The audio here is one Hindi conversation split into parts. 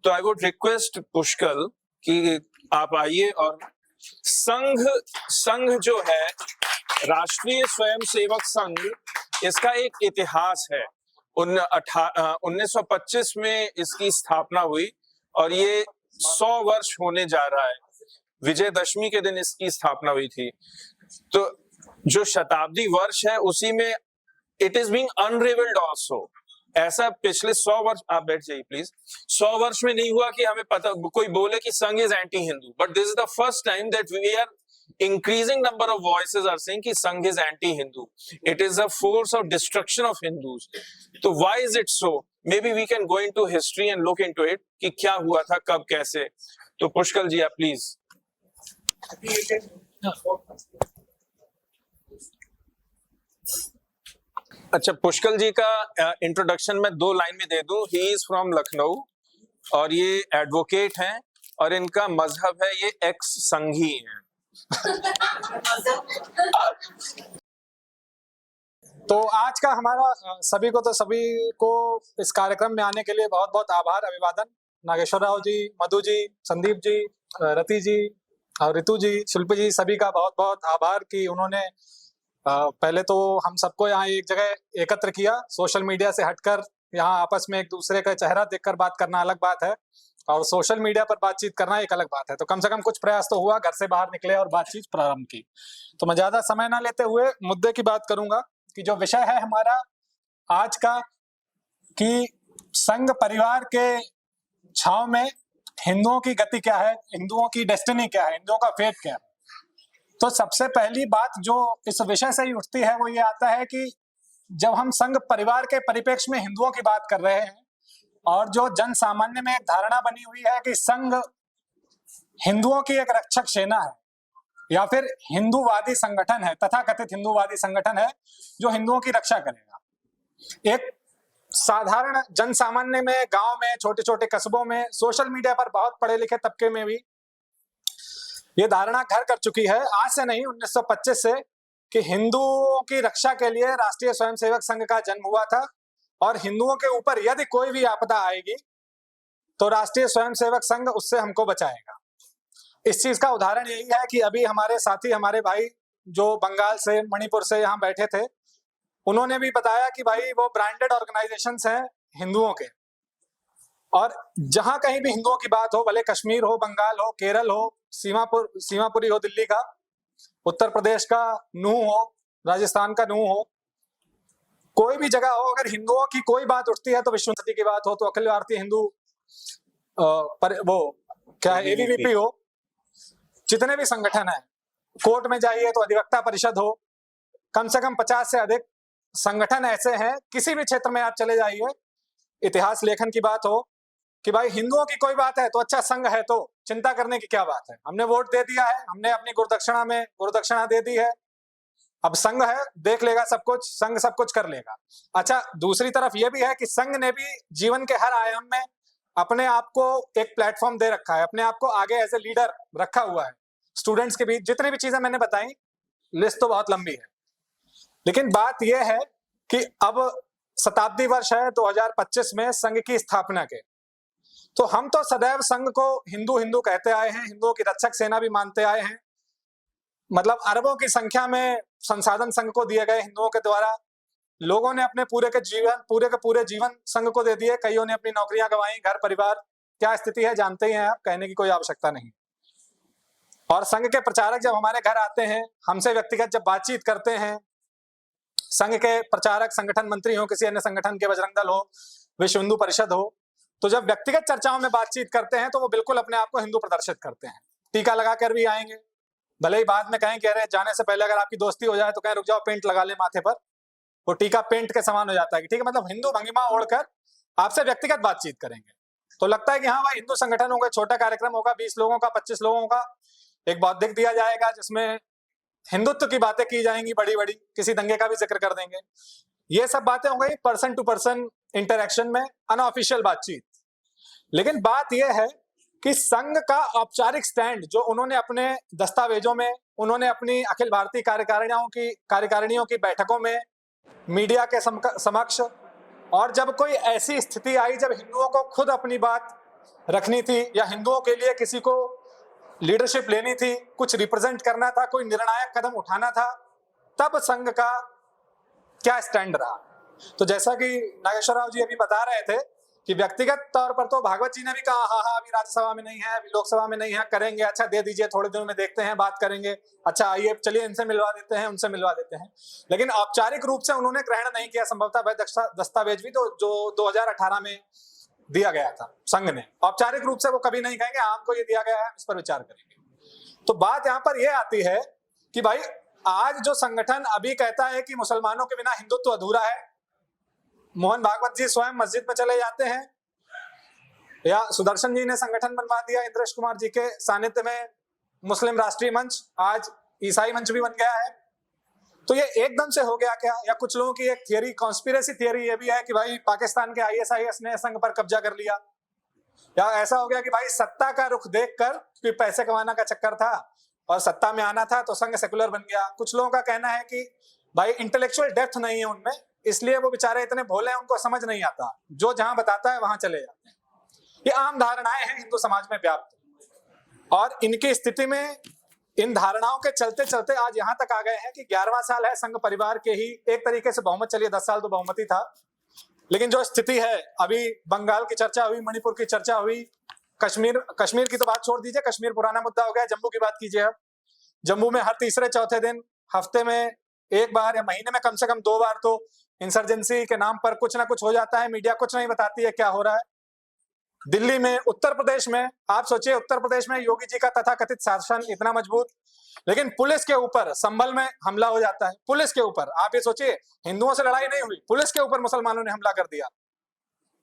तो आई वुड रिक्वेस्ट पुष्कर कि आप आइए। और संघ जो है राष्ट्रीय स्वयंसेवक संघ, इसका एक इतिहास है। 1925 में इसकी स्थापना हुई और ये 100 वर्ष होने जा रहा है। विजयदशमी के दिन इसकी स्थापना हुई थी। तो जो शताब्दी वर्ष है उसी में इट इज बीइंग अनरिवेल्ड आल्सो। ऐसा पिछले 100 वर्ष, आप बैठ जाइए प्लीज, 100 वर्ष में नहीं हुआ कि हमें पता कोई बोले कि Sangh is anti Hindu, but this is the first time that we are increasing number of voices are saying कि संघ is anti-Hindu. It is a force of destruction of Hindus. तो why is it so? Maybe we can go into history and look into it कि क्या हुआ था, कब, कैसे। तो पुष्कर जी आप प्लीज। अच्छा, पुष्कर जी का इंट्रोडक्शन मैं 2 लाइन में दे दूं। ही इज फ्रॉम लखनऊ और ये एडवोकेट हैं और इनका मजहब है ये एक्स संघी हैं। तो आज का हमारा सभी को इस कार्यक्रम में आने के लिए बहुत बहुत आभार, अभिवादन। नागेश्वर राव जी, मधु जी, संदीप जी, रति जी और ऋतु जी, शिल्पी जी, सभी का बहुत बहुत आभार कि उन्होंने पहले तो हम सबको यहाँ एक जगह एकत्र किया। सोशल मीडिया से हटकर यहाँ आपस में एक दूसरे का चेहरा देखकर बात करना अलग बात है और सोशल मीडिया पर बातचीत करना एक अलग बात है। तो कम से कम कुछ प्रयास तो हुआ, घर से बाहर निकले और बातचीत प्रारंभ की। तो मैं ज्यादा समय ना लेते हुए मुद्दे की बात करूंगा कि जो विषय है हमारा आज का कि संघ परिवार के छांव में हिंदुओं की गति क्या है, हिंदुओं की डेस्टिनी क्या है, हिंदुओं का फेट क्या है। तो सबसे पहली बात जो इस विषय से ही उठती है वो ये आता है कि जब हम संघ परिवार के परिप्रेक्ष्य में हिंदुओं की बात कर रहे हैं और जो जन सामान्य में एक धारणा बनी हुई है कि संघ हिंदुओं की एक रक्षक सेना है या फिर हिंदूवादी संगठन है, तथाकथित हिंदूवादी संगठन है जो हिंदुओं की रक्षा करेगा। एक साधारण जन सामान्य में, गांव में, छोटे छोटे कस्बों में, सोशल मीडिया पर बहुत पढ़े लिखे तबके में भी ये धारणा घर कर चुकी है, आज से नहीं 1925 से, कि हिंदुओं की रक्षा के लिए राष्ट्रीय स्वयंसेवक संघ का जन्म हुआ था और हिंदुओं के ऊपर यदि कोई भी आपदा आएगी तो राष्ट्रीय स्वयंसेवक संघ उससे हमको बचाएगा। इस चीज का उदाहरण यही है कि अभी हमारे साथी, हमारे भाई जो बंगाल से, मणिपुर से यहाँ बैठे थे, उन्होंने भी बताया कि भाई वो ब्रांडेड ऑर्गेनाइजेशंस हैं हिंदुओं के, और जहां कहीं भी हिंदुओं की बात हो, भले कश्मीर हो, बंगाल हो, केरल हो, सीमापुरी हो दिल्ली का, उत्तर प्रदेश का नूह हो, राजस्थान का नूह हो, कोई भी जगह हो, अगर हिंदुओं की कोई बात उठती है तो विश्व शांति की बात हो, तो अखिल भारतीय हिंदू वो क्या है, एबीवीपी हो, जितने भी संगठन है, कोर्ट में जाइए तो अधिवक्ता परिषद हो, कम से कम 50 से अधिक संगठन ऐसे हैं। किसी भी क्षेत्र में आप चले जाइए, इतिहास लेखन की बात हो कि भाई हिंदुओं की कोई बात है तो अच्छा, संघ है तो चिंता करने की क्या बात है, हमने वोट दे दिया है, हमने अपनी गुरुदक्षिणा दे दी है, अब संघ है, देख लेगा सब कुछ, संघ सब कुछ कर लेगा। अच्छा, दूसरी तरफ यह भी है कि संघ ने भी जीवन के हर आयाम में अपने आप को एक प्लेटफॉर्म दे रखा है, अपने आप को आगे एज ए लीडर रखा हुआ है। स्टूडेंट्स के बीच जितनी भी चीजें मैंने बताई, लिस्ट तो बहुत लंबी है, लेकिन बात यह है कि अब शताब्दी वर्ष है 2025 में संघ की स्थापना के, तो हम तो सदैव संघ को हिंदू हिंदू कहते आए हैं, हिंदुओं की रक्षक सेना भी मानते आए हैं। मतलब अरबों की संख्या में संसाधन संघ को दिए गए हिंदुओं के द्वारा, लोगों ने अपने पूरे के पूरे जीवन संघ को दे दिए, कईयों ने अपनी नौकरियां गंवाई, घर परिवार, क्या स्थिति है जानते ही हैं आप, कहने की कोई आवश्यकता नहीं। और संघ के प्रचारक जब हमारे घर आते हैं, हमसे व्यक्तिगत जब बातचीत करते हैं, संघ के प्रचारक संगठन मंत्री हो, किसी अन्य संगठन के, बजरंग दल हो, विश्व हिंदू परिषद हो, तो जब व्यक्तिगत चर्चाओं में बातचीत करते हैं तो वो बिल्कुल अपने आप को हिंदू प्रदर्शित करते हैं। टीका लगाकर भी आएंगे, भले ही बाद में कहें कि अरे जाने से पहले अगर आपकी दोस्ती हो जाए तो कहें रुक जाओ पेंट लगा ले माथे पर, वो टीका पेंट के समान हो जाता है कि ठीक है, मतलब हिंदू भंगिमा ओढ़कर आपसे व्यक्तिगत बातचीत करेंगे। तो लगता है कि हाँ भाई हिंदू संगठन होगा, छोटा कार्यक्रम होगा, 20 लोगों का, 25 लोगों का, एक बौद्धिक दिया जाएगा जिसमें हिंदुत्व की बातें की जाएंगी बड़ी बड़ी, किसी दंगे का भी जिक्र कर देंगे। ये सब बातें हो गई पर्सन टू पर्सन इंटरेक्शन में, अनऑफिशियल बातचीत। लेकिन बात यह है कि संघ का औपचारिक स्टैंड जो उन्होंने अपने दस्तावेजों में, उन्होंने अपनी अखिल भारतीय कार्यकारिणियों की बैठकों में, मीडिया के समक्ष, और जब कोई ऐसी स्थिति आई जब हिंदुओं को खुद अपनी बात रखनी थी या हिंदुओं के लिए किसी को लीडरशिप लेनी थी, कुछ रिप्रेजेंट करना था, कोई निर्णायक कदम उठाना था, तब संघ का क्या स्टैंड रहा। तो जैसा कि नागेश्वर राव जी अभी बता रहे थे कि व्यक्तिगत तौर पर तो भागवत जी ने भी कहा हाँ अभी राज्यसभा में नहीं है, अभी लोकसभा में नहीं है, करेंगे, अच्छा दे दीजिए, थोड़े दिनों में देखते हैं, बात करेंगे, अच्छा आइए चलिए इनसे मिलवा देते हैं, उनसे मिलवा देते हैं। लेकिन औपचारिक रूप से उन्होंने ग्रहण नहीं किया, संभवतः वह दस्तावेज भी तो जो 2018 में दिया गया था संघ ने, औपचारिक रूप से वो कभी नहीं कहेंगे आपको ये दिया गया है, इस पर विचार करेंगे। तो बात यहाँ पर यह आती है कि भाई आज जो संगठन अभी कहता है कि मुसलमानों के बिना हिंदुत्व अधूरा है, मोहन भागवत जी स्वयं मस्जिद में चले जाते हैं, या सुदर्शन जी ने संगठन बनवा दिया इंद्रेश कुमार जी के सानिध्य में, मुस्लिम राष्ट्रीय मंच, आज ईसाई मंच भी बन गया है। तो ये एकदम से हो गया क्या? या कुछ लोगों की एक थियरी, कॉन्स्पिरेसी थियरी ये भी है कि भाई पाकिस्तान के ISIS ने संघ पर कब्जा कर लिया, या ऐसा हो गया कि भाई सत्ता का रुख देखकर, कि पैसे कमाना का चक्कर था और सत्ता में आना था तो संघ सेकुलर बन गया। कुछ लोगों का कहना है कि भाई इंटेलेक्चुअल डेप्थ नहीं है उनमें, इसलिए वो बेचारे इतने भोले हैं, उनको समझ नहीं आता, जो जहां बताता है वहां चले जाते हैं। ये आम धारणाएं हैं हिंदू समाज में व्याप्त, और इनकी स्थिति में इन धारणाओं के चलते चलते आज यहां तक आ गए हैं कि 11वां साल है संघ परिवार के ही एक तरीके से बहुमत, चलिए 10 साल तो बहुमती था, लेकिन जो स्थिति है, अभी बंगाल की चर्चा हुई, मणिपुर की चर्चा हुई, कश्मीर की तो बात छोड़ दीजिए, कश्मीर पुराना मुद्दा हो गया, जम्मू की बात कीजिए। अब जम्मू में हर तीसरे चौथे दिन, हफ्ते में एक बार या महीने में कम से कम 2 बार तो इंसर्जेंसी के नाम पर कुछ ना कुछ हो जाता है, मीडिया कुछ नहीं बताती है क्या हो रहा है। दिल्ली में, उत्तर प्रदेश में, आप सोचिए उत्तर प्रदेश में योगी जी का तथाकथित शासन इतना मजबूत, लेकिन पुलिस के ऊपर संभल में हमला हो जाता है, पुलिस के ऊपर। आप ये सोचिए, हिंदुओं से लड़ाई नहीं हुई, पुलिस के ऊपर मुसलमानों ने हमला कर दिया,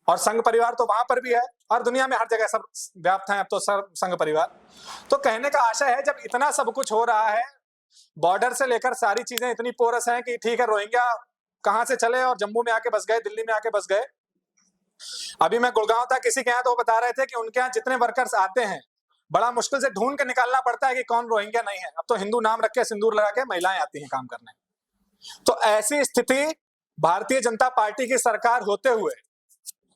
और संघ परिवार तो वहां पर भी है, और दुनिया में हर जगह सब व्याप्त है अब तो संघ परिवार। तो कहने का आशय है, जब इतना सब कुछ हो रहा है, बॉर्डर से लेकर सारी चीजें इतनी पोरस हैं कि ठीक है रोहिंग्या कहां से चले और जम्मू में आके बस गए, दिल्ली में आके बस गए। अभी मैं गुड़गांव था किसी के यहाँ, तो वो बता रहे थे कि उनके यहाँ जितने वर्कर्स आते हैं बड़ा मुश्किल से ढूंढ के निकालना पड़ता है कि कौन रोहिंग्या नहीं है, अब तो हिंदू नाम रख के सिंदूर लगा के महिलाएं आती हैं काम करने। तो ऐसी स्थिति भारतीय जनता पार्टी की सरकार होते हुए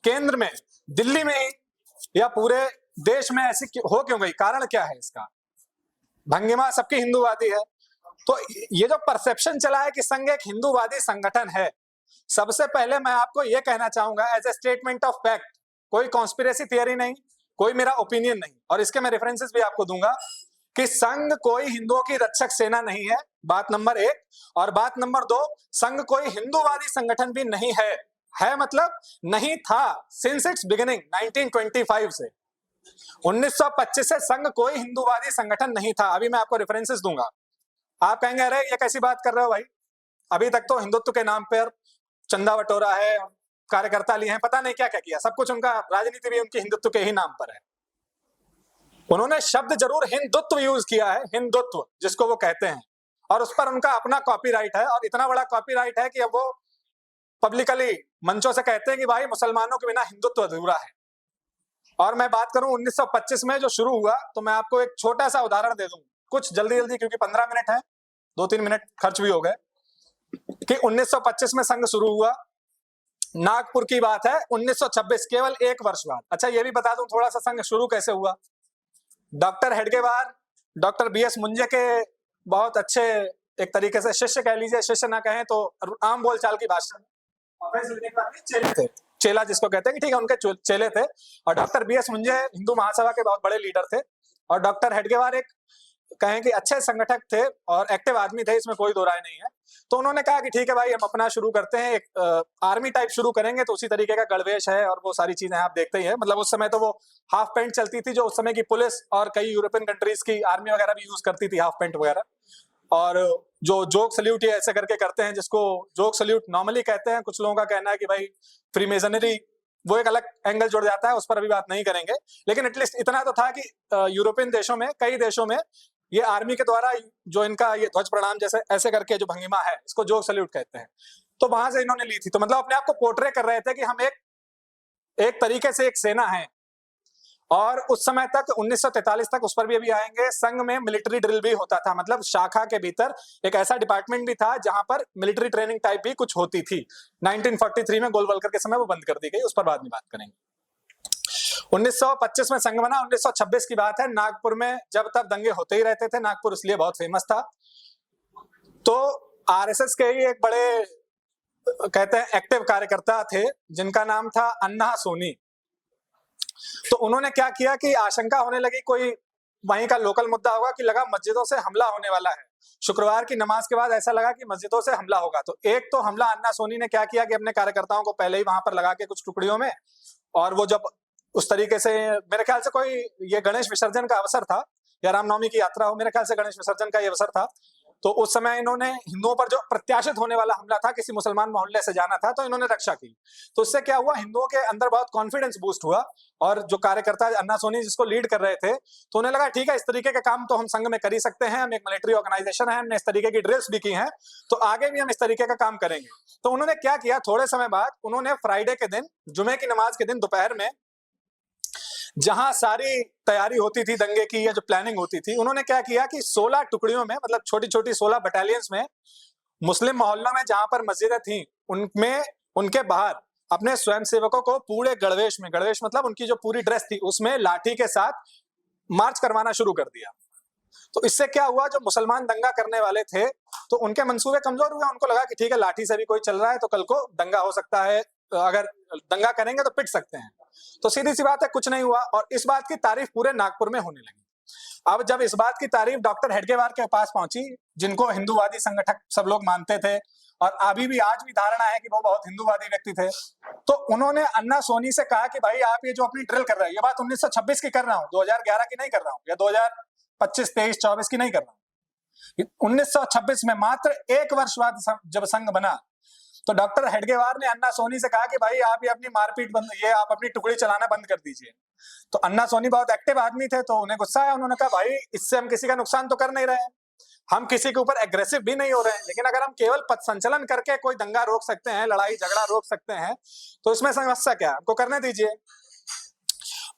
केंद्र में, दिल्ली में या पूरे देश में ऐसी हो क्यों गई? कारण क्या है इसका? भंगिमा सबकी हिंदूवादी है। तो ये जो परसेप्शन चला है कि संघ एक हिंदूवादी संगठन है, सबसे पहले मैं आपको यह कहना चाहूंगा as a statement of fact, कोई कॉन्स्पिरेसी थियरी नहीं, कोई मेरा ओपिनियन नहीं, और इसके मैं रेफरेंसेस भी आपको दूंगा कि संघ कोई हिंदुओं की रक्षक सेना नहीं है, बात नंबर 1। और बात नंबर 2, संघ कोई हिंदूवादी संगठन भी नहीं है, मतलब नहीं था सिंस इट्स बिगिनिंग 1925 से, 1925 से संघ कोई हिंदूवादी संगठन नहीं था। अभी मैं आपको रेफरेंसेस दूंगा, आप कहेंगे अरे ये कैसी बात कर रहे हो भाई, अभी तक तो हिंदुत्व के नाम पर चंदा बटोरा है, कार्यकर्ता लिए हैं, पता नहीं क्या क्या किया, सब कुछ उनका, राजनीति भी उनकी हिंदुत्व के ही नाम पर है। उन्होंने शब्द जरूर हिंदुत्व यूज किया है, हिंदुत्व जिसको वो कहते हैं, और उस पर उनका अपना कॉपीराइट है, और इतना बड़ा कॉपीराइट है कि अब वो पब्लिकली मंचों से कहते हैं कि भाई मुसलमानों के बिना हिंदुत्व अधूरा है। और मैं बात करूं 1925 में जो शुरू हुआ, तो मैं आपको एक छोटा सा उदाहरण दे दूं, कुछ जल्दी जल्दी, क्योंकि 15 मिनट है, 2-3 मिनट खर्च भी हो गए, कि 1925 में संघ शुरू हुआ, नागपुर की बात है, 1926 केवल 1 वर्ष बाद। अच्छा ये भी बता दूं थोड़ा सा संघ शुरू कैसे हुआ। Doctor Hedgewar, doctor BS Munje के बहुत अच्छे एक तरीके से शिष्य कह लीजिए, शिष्य ना कहें तो आम बोलचाल की भाषा में चेले थे, चेला जिसको कहते हैं कि ठीक है उनके चेले थे। और डॉक्टर BS मुंजे हिंदू महासभा के बहुत बड़े लीडर थे, और डॉक्टर हेडगेवार एक कहें कि अच्छे संगठक थे और एक्टिव आदमी थे, इसमें कोई दो राय नहीं है। तो उन्होंने कहा कि ठीक है भाई हम अपना शुरू करते हैं, एक आर्मी टाइप शुरू करेंगे, तो उसी तरीके का गणवेश है और वो सारी चीजें आप देखते ही हैं, मतलब उस समय तो वो हाफ पैंट चलती थी, जो उस समय की पुलिस और कई यूरोपियन कंट्रीज की आर्मी वगैरह भी यूज करती थी, हाफ पैंट वगैरह। और जो जोक सल्यूट ये ऐसे करके करते हैं, जिसको जोक सल्यूट नॉर्मली कहते हैं, कुछ लोगों का कहना है कि भाई फ्रीमेसनरी, वो एक अलग एंगल जुड़ जाता है, उस पर अभी बात नहीं करेंगे। लेकिन एटलीस्ट इतना तो था कि यूरोपियन देशों में, कई देशों में ये आर्मी के द्वारा जो इनका ये ध्वज प्रणाम जैसे ऐसे करके जो भंगिमा है, इसको जोक सल्यूट कहते हैं, तो वहां से इन्होंने ली थी। तो मतलब अपने आप को पोर्ट्रे कर रहे थे कि हम एक तरीके से एक सेना है। और उस समय तक 1943 तक, उस पर भी अभी आएंगे, संघ में मिलिट्री ड्रिल भी होता था, मतलब शाखा के भीतर एक ऐसा डिपार्टमेंट भी था जहां पर मिलिट्री ट्रेनिंग टाइप भी कुछ होती थी। 1943 में गोलवलकर के समय वो बंद कर दी गई, उस पर बाद में बात करेंगे। 1925 में संघ बना, 1926 की बात है। नागपुर में जब तब दंगे होते ही रहते थे, नागपुर इसलिए बहुत फेमस था। तो आरएसएस के ही एक बड़े कहते हैं एक्टिव कार्यकर्ता थे जिनका नाम था अन्ना सोनी। तो उन्होंने क्या किया कि आशंका होने लगी कोई वहीं का लोकल मुद्दा होगा, कि लगा मस्जिदों से हमला होने वाला है। शुक्रवार की नमाज के बाद ऐसा लगा कि मस्जिदों से हमला होगा। तो एक तो हमला अन्ना सोनी ने क्या किया कि अपने कार्यकर्ताओं को पहले ही वहां पर लगा के कुछ टुकड़ियों में, और वो जब उस तरीके से, मेरे ख्याल से कोई ये गणेश विसर्जन का अवसर था या रामनवमी की यात्रा हो, मेरे ख्याल से गणेश विसर्जन का ये अवसर था। तो उस समय इन्होंने हिंदुओं पर जो प्रत्याशित होने वाला हमला था, किसी मुसलमान मोहल्ले से जाना था, तो इन्होंने रक्षा की। तो इससे क्या हुआ, हिंदुओं के अंदर बहुत कॉन्फिडेंस बूस्ट हुआ। और जो कार्यकर्ता अन्ना सोनी जिसको लीड कर रहे थे, तो उन्हें लगा ठीक है, इस तरीके के काम तो हम संघ में कर ही सकते हैं, हम एक मिलिट्री ऑर्गेनाइजेशन है, हमने इस तरीके की ड्रिल्स भी की हैं, तो आगे भी हम इस तरीके का काम करेंगे। तो उन्होंने क्या किया, थोड़े समय बाद उन्होंने फ्राइडे के दिन, जुमे की नमाज के दिन दोपहर में, जहां सारी तैयारी होती थी दंगे की या जो प्लानिंग होती थी, उन्होंने क्या किया कि 16 टुकड़ियों में, मतलब छोटी छोटी 16 बटालियंस में, मुस्लिम मोहल्लों में जहां पर मस्जिदें थी उनमें, उनके बाहर अपने स्वयंसेवकों को पूरे गणवेश में, गणवेश मतलब उनकी जो पूरी ड्रेस थी उसमें, लाठी के साथ मार्च करवाना शुरू कर दिया। तो इससे क्या हुआ, जो मुसलमान दंगा करने वाले थे तो उनके मंसूबे कमजोर हुए। उनको लगा कि ठीक है, लाठी से भी कोई चल रहा है तो कल को दंगा हो सकता है, अगर दंगा करेंगे तो पिट सकते हैं। तो सीधी सी बात है, कुछ नहीं हुआ। और इस बात की तारीफ पूरे नागपुर में होने लगी। अब जब इस बात की तारीफ डॉक्टर हेडगेवार के पास पहुंची, जिनको हिंदूवादी संगठक सब लोग मानते थे, और अभी भी आज भी धारणा है कि वो बहुत हिंदूवादी व्यक्ति थे, तो उन्होंने अन्ना सोनी से कहा कि भाई आप ये जो अपनी ड्रिल कर रहे हैं, ये बात 1926 की कर रहा हूं, 2011 की नहीं कर रहा हूं, या 2025, 23, 24 की नहीं कर रहा हूं। 1926 में मात्र एक वर्ष बाद जब संघ बना, तो डॉक्टर हेडगेवार ने अन्ना सोनी से कहा कि भाई आप ये अपनी मारपीट बंद, ये आप अपनी टुकड़ी चलाना बंद कर दीजिए। तो अन्ना सोनी बहुत एक्टिव आदमी थे, तो उन्हें गुस्सा आया। उन्होंने कहा भाई इससे हम किसी का नुकसान तो कर नहीं रहे हैं, हम किसी के ऊपर एग्रेसिव भी नहीं हो रहे हैं, लेकिन अगर हम केवल पथ संचलन करके कोई दंगा रोक सकते हैं, लड़ाई झगड़ा रोक सकते हैं, तो इसमें समस्या क्या है, हमको करने दीजिए।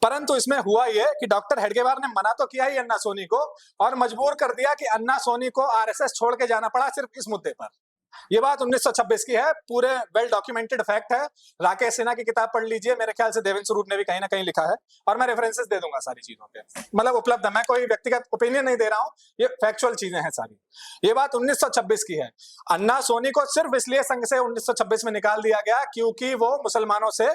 परंतु इसमें हुआ यह कि डॉक्टर हेडगेवार ने मना तो किया ही अन्ना सोनी को, और मजबूर कर दिया कि अन्ना सोनी को आरएसएस छोड़ के जाना पड़ा सिर्फ इस मुद्दे पर। ये बात 1926 की है, पूरे वेल डॉक्यूमेंटेड फैक्ट है। राकेश सिन्हा की किताब पढ़ लीजिए, मेरे ख्याल से देवेंद्र स्वरूप ने भी कहीं ना कहीं लिखा है, और मैं रेफरेंसेस दे दूंगा सारी चीजों के, मतलब उपलब्ध है। मैं कोई व्यक्तिगत ओपिनियन नहीं दे रहा हूं, ये फैक्चुअल चीजें हैं सारी। ये बात 1926 की है। अन्ना सोनी को सिर्फ इसलिए संघ से 1926 में निकाल दिया गया क्योंकि वो मुसलमानों से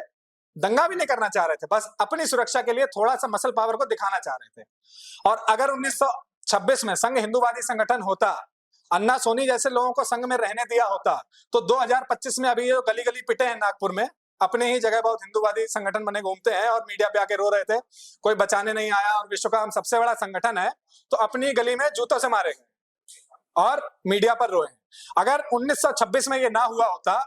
दंगा भी नहीं करना चाह रहे थे, बस अपनी सुरक्षा के लिए थोड़ा सा मसल पावर को दिखाना चाह रहे थे। और अगर 1926 में संघ हिंदूवादी संगठन होता, अन्ना सोनी जैसे लोगों को संघ में रहने दिया होता, तो 2025 में अभी ये गली गली पिटे हैं नागपुर में, अपने ही जगह बहुत हिंदूवादी संगठन बने घूमते हैं और मीडिया पे आके रो रहे थे, कोई बचाने नहीं आया, और विश्व का हम सबसे बड़ा संगठन है, तो अपनी गली में जूतों से मारे गए और मीडिया पर रोए। अगर 1926 में ये ना हुआ होता,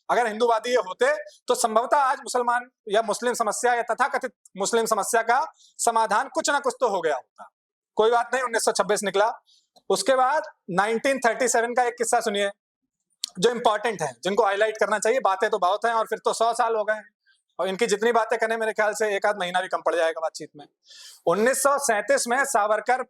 अगर हिंदूवादी ये होते, तो संभवतः आज मुसलमान या मुस्लिम समस्या या तथाकथित मुस्लिम समस्या का समाधान कुछ ना कुछ तो हो गया होता। कोई बात नहीं, 1926 निकला। उसके बाद 1937 का एक किस्सा सुनिए जो इंपॉर्टेंट है, जिनको हाईलाइट करना चाहिए। बातें तो बहुत हैं और फिर तो 100 साल हो गए, और इनकी जितनी बातें करें मेरे ख्याल से एक आध महीना भी कम पड़ जाएगा बातचीत में। 1937 में सावरकर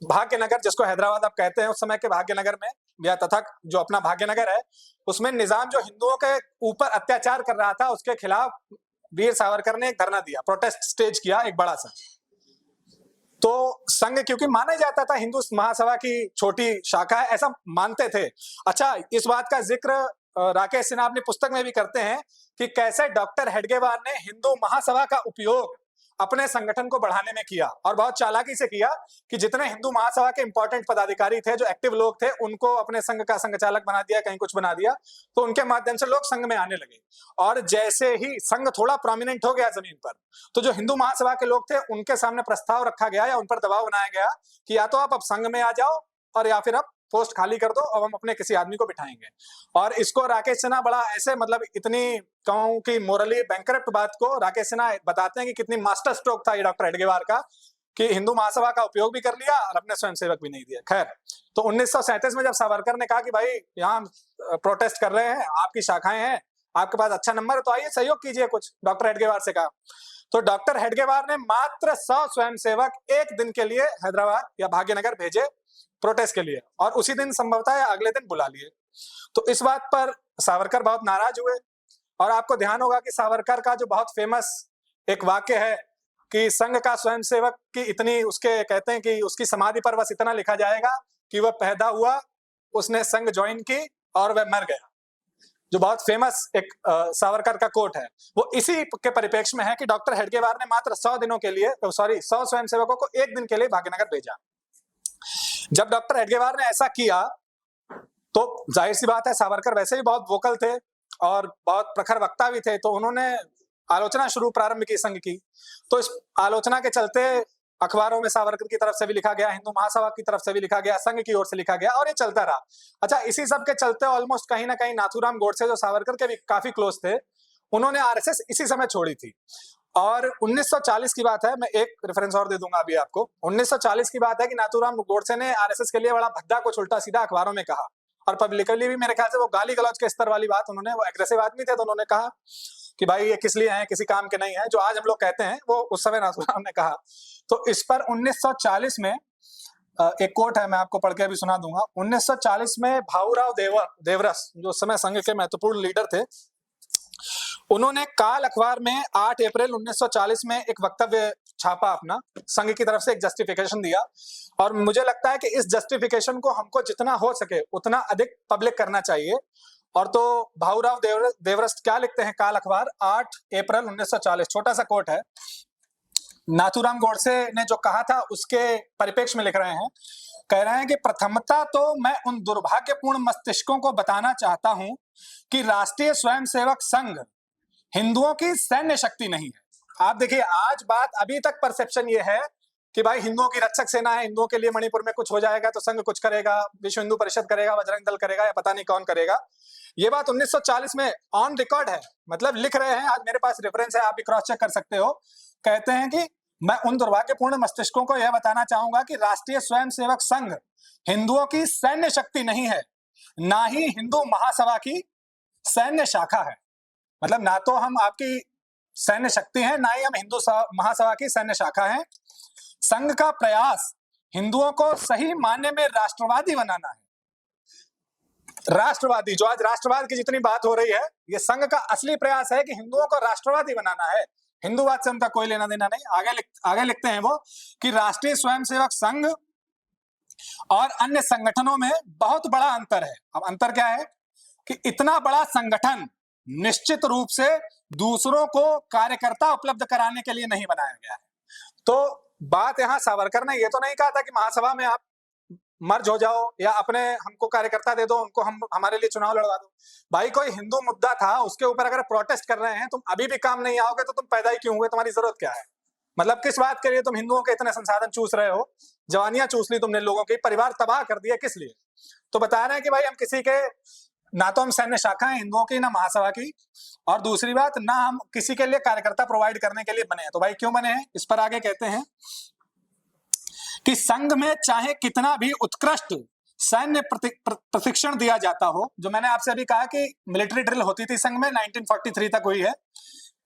भाग्यनगर, जिसको हैदराबाद आप कहते हैं, उस समय के भाग्यनगर में, या तथा जो अपना भाग्यनगर है, उसमें निजाम जो हिंदुओं के ऊपर अत्याचार कर रहा था, उसके खिलाफ वीर सावरकर ने एक धरना दिया, प्रोटेस्ट स्टेज किया एक बड़ा सा। तो संघ क्योंकि माना जाता था हिंदू महासभा की छोटी शाखा है, ऐसा मानते थे। अच्छा, इस बात का जिक्र राकेश सिन्हा अपनी पुस्तक में भी करते हैं कि कैसे डॉक्टर हेडगेवार ने हिंदू महासभा का उपयोग अपने संगठन को बढ़ाने में किया, और बहुत चालाकी से किया कि जितने हिंदू महासभा के इंपॉर्टेंट पदाधिकारी थे, जो एक्टिव लोग थे, उनको अपने संघ का संघ चालक बना दिया, कहीं कुछ बना दिया, तो उनके माध्यम से लोग संघ में आने लगे। और जैसे ही संघ थोड़ा प्रोमिनेंट हो गया जमीन पर, तो जो हिंदू महासभा के लोग थे उनके सामने प्रस्ताव रखा गया या उन पर दबाव बनाया गया कि या तो आप अब संघ में आ जाओ, और या फिर आप पोस्ट खाली कर दो, अब हम अपने किसी आदमी को बिठाएंगे। और इसको राकेश सिन्हा बड़ा ऐसे, मतलब इतनी कहूं कि मोरली बैंकरप्ट बात को राकेश सिन्हा बताते हैं कि कितनी मास्टर स्ट्रोक था ये डॉक्टर हेडगेवार का, कि हिंदू महासभा का उपयोग भी कर लिया और अपने स्वयंसेवक भी नहीं दिया। खैर, तो 1937 में जब सावरकर ने कहा कि भाई यहाँ प्रोटेस्ट कर रहे हैं, आपकी शाखाएं हैं, आपके पास अच्छा नंबर है, तो आइए सहयोग कीजिए कुछ, डॉक्टर हेडगेवार से कहा। तो डॉक्टर हेडगेवार ने मात्र 100 स्वयंसेवक एक दिन के लिए हैदराबाद या भाग्यनगर भेजे प्रोटेस्ट के लिए, और उसी दिन संभवतः अगले दिन बुला लिए। तो इस बात पर सावरकर बहुत नाराज हुए। और आपको ध्यान होगा कि सावरकर का जो बहुत फेमस एक वाक्य है कि संघ का स्वयंसेवक की इतनी, उसके कहते हैं कि उसकी समाधि पर बस इतना लिखा जाएगा कि वह पैदा हुआ, उसने संघ ज्वाइन की और वह मर गया, जो बहुत फेमस एक सावरकर का कोट है। वो इसी के परिप्रेक्ष्य में है कि डॉक्टर हेडगेवार ने मात्र 100 दिनों के लिए, 100 स्वयंसेवकों को एक दिन के लिए भाग्यनगर भेजा। जब डॉक्टर हेडगेवार ने ऐसा किया तो जाहिर सी बात है, सावरकर वैसे ही बहुत वोकल थे और बहुत प्रखर वक्ता भी थे, तो उन्होंने आलोचना शुरू प्रारंभ की संघ की। तो इस आलोचना के चलते अखबारों में सावरकर की तरफ से भी लिखा गया, हिंदू महासभा की तरफ से भी लिखा गया, संघ की ओर से लिखा गया, और ये चलता रहा। अच्छा, इसी सब के चलते ऑलमोस्ट कहीं ना कहीं नाथूराम गोडसे, जो सावरकर के भी काफी क्लोज थे, उन्होंने आरएसएस इसी समय छोड़ी थी। और 1940 की बात है, मैं एक रेफरेंस और दे दूंगा अभी आपको। 1940 की बात है कि नाथूराम गोडसे ने आरएसएस के लिए बड़ा भद्दा कुछ उल्टा सीधा अखबारों में कहा, और पब्लिकली भी मेरे ख्याल से वो गाली गलौज के स्तर वाली बात उन्होंने, वो एग्रेसिव आदमी थे, तो उन्होंने कहा कि भाई ये किस लिए हैं, किसी काम के नहीं है, जो आज हम लोग कहते हैं वो उस समय नाथूराम ने कहा। तो इस पर 1940 में एक कोट है, मैं आपको पढ़ के अभी सुना दूंगा। 1940 में भाऊराव देवरस, जो उस समय संघ के महत्वपूर्ण लीडर थे, उन्होंने काल अखबार में 8 अप्रैल 1940 में एक वक्तव्य छापा अपना, संघ की तरफ से एक जस्टिफिकेशन दिया। और मुझे लगता है कि इस जस्टिफिकेशन को हमको जितना हो सके उतना अधिक पब्लिक करना चाहिए। और तो भाऊराव देवरस क्या लिखते हैं, काल अखबार 8 अप्रैल 1940, छोटा सा कोट है, नाथूराम गोडसे ने जो कहा था उसके परिप्रेक्ष्य में लिख रहे हैं। कह रहे हैं कि प्रथमता तो मैं उन दुर्भाग्यपूर्ण मस्तिष्कों को बताना चाहता हूं कि राष्ट्रीय स्वयंसेवक संघ हिंदुओं की सैन्य शक्ति नहीं है। आप देखिए, आज बात अभी तक परसेप्शन ये है कि भाई हिंदुओं की रक्षक सेना है, हिंदुओं के लिए मणिपुर में कुछ हो जाएगा तो संघ कुछ करेगा, विश्व हिंदू परिषद करेगा, बजरंग दल करेगा, या पता नहीं कौन करेगा। ये बात 1940 में ऑन रिकॉर्ड है, मतलब लिख रहे हैं, आज मेरे पास रेफरेंस है, आप भी क्रॉस चेक कर सकते हो। कहते हैं कि मैं उन दुर्भाग्यपूर्ण मस्तिष्कों को यह बताना चाहूंगा कि राष्ट्रीय स्वयंसेवक संघ हिंदुओं की सैन्य शक्ति नहीं है, ना ही हिंदू महासभा की सैन्य शाखा है। मतलब ना तो हम आपकी सैन्य शक्ति है, ना ही हम हिंदू महासभा की सैन्य शाखा है। संघ का प्रयास हिंदुओं को सही मायने में राष्ट्रवादी बनाना है। राष्ट्रवादी, जो आज राष्ट्रवाद की जितनी बात हो रही है, ये संघ का असली प्रयास है कि हिंदुओं को राष्ट्रवादी बनाना है। हिंदूवाद से उनका कोई लेना देना नहीं। आगे लिखते हैं वो कि राष्ट्रीय स्वयंसेवक संघ और अन्य संगठनों में बहुत बड़ा अंतर है। अब अंतर क्या है कि इतना बड़ा संगठन निश्चित रूप से दूसरों को कार्यकर्ता उपलब्ध कराने के लिए नहीं बनाया गया है। तो बात यहां सावरकर ने ये तो नहीं कहा था कि महासभा में आप मर्ज हो जाओ या अपने हमको कार्यकर्ता दे दो, उनको हम हमारे लिए चुनाव लड़वा दो। भाई कोई हिंदू मुद्दा था, उसके ऊपर अगर प्रोटेस्ट कर रहे हैं, तुम अभी भी काम नहीं आओगे तो तुम पैदा ही क्यों हुए, तुम्हारी जरूरत क्या है? मतलब किस बात के लिए तुम हिंदुओं के इतने संसाधन चूस रहे हो, जवानियां चूस ली तुमने लोगों की, परिवार तबाह कर दिया, किस लिए? तो बता रहे हैं कि भाई हम किसी के, ना तो हम सैन्य शाखा है हिंदुओं की, ना महासभा की, और दूसरी बात ना हम किसी के लिए कार्यकर्ता प्रोवाइड करने के लिए बने हैं। तो भाई क्यों बने हैं? इस पर आगे कहते हैं कि संघ में चाहे कितना भी उत्कृष्ट सैन्य प्रशिक्षण दिया जाता हो, जो मैंने आपसे अभी कहा कि मिलिट्री ड्रिल होती थी संघ में, 1943 तक हुई है,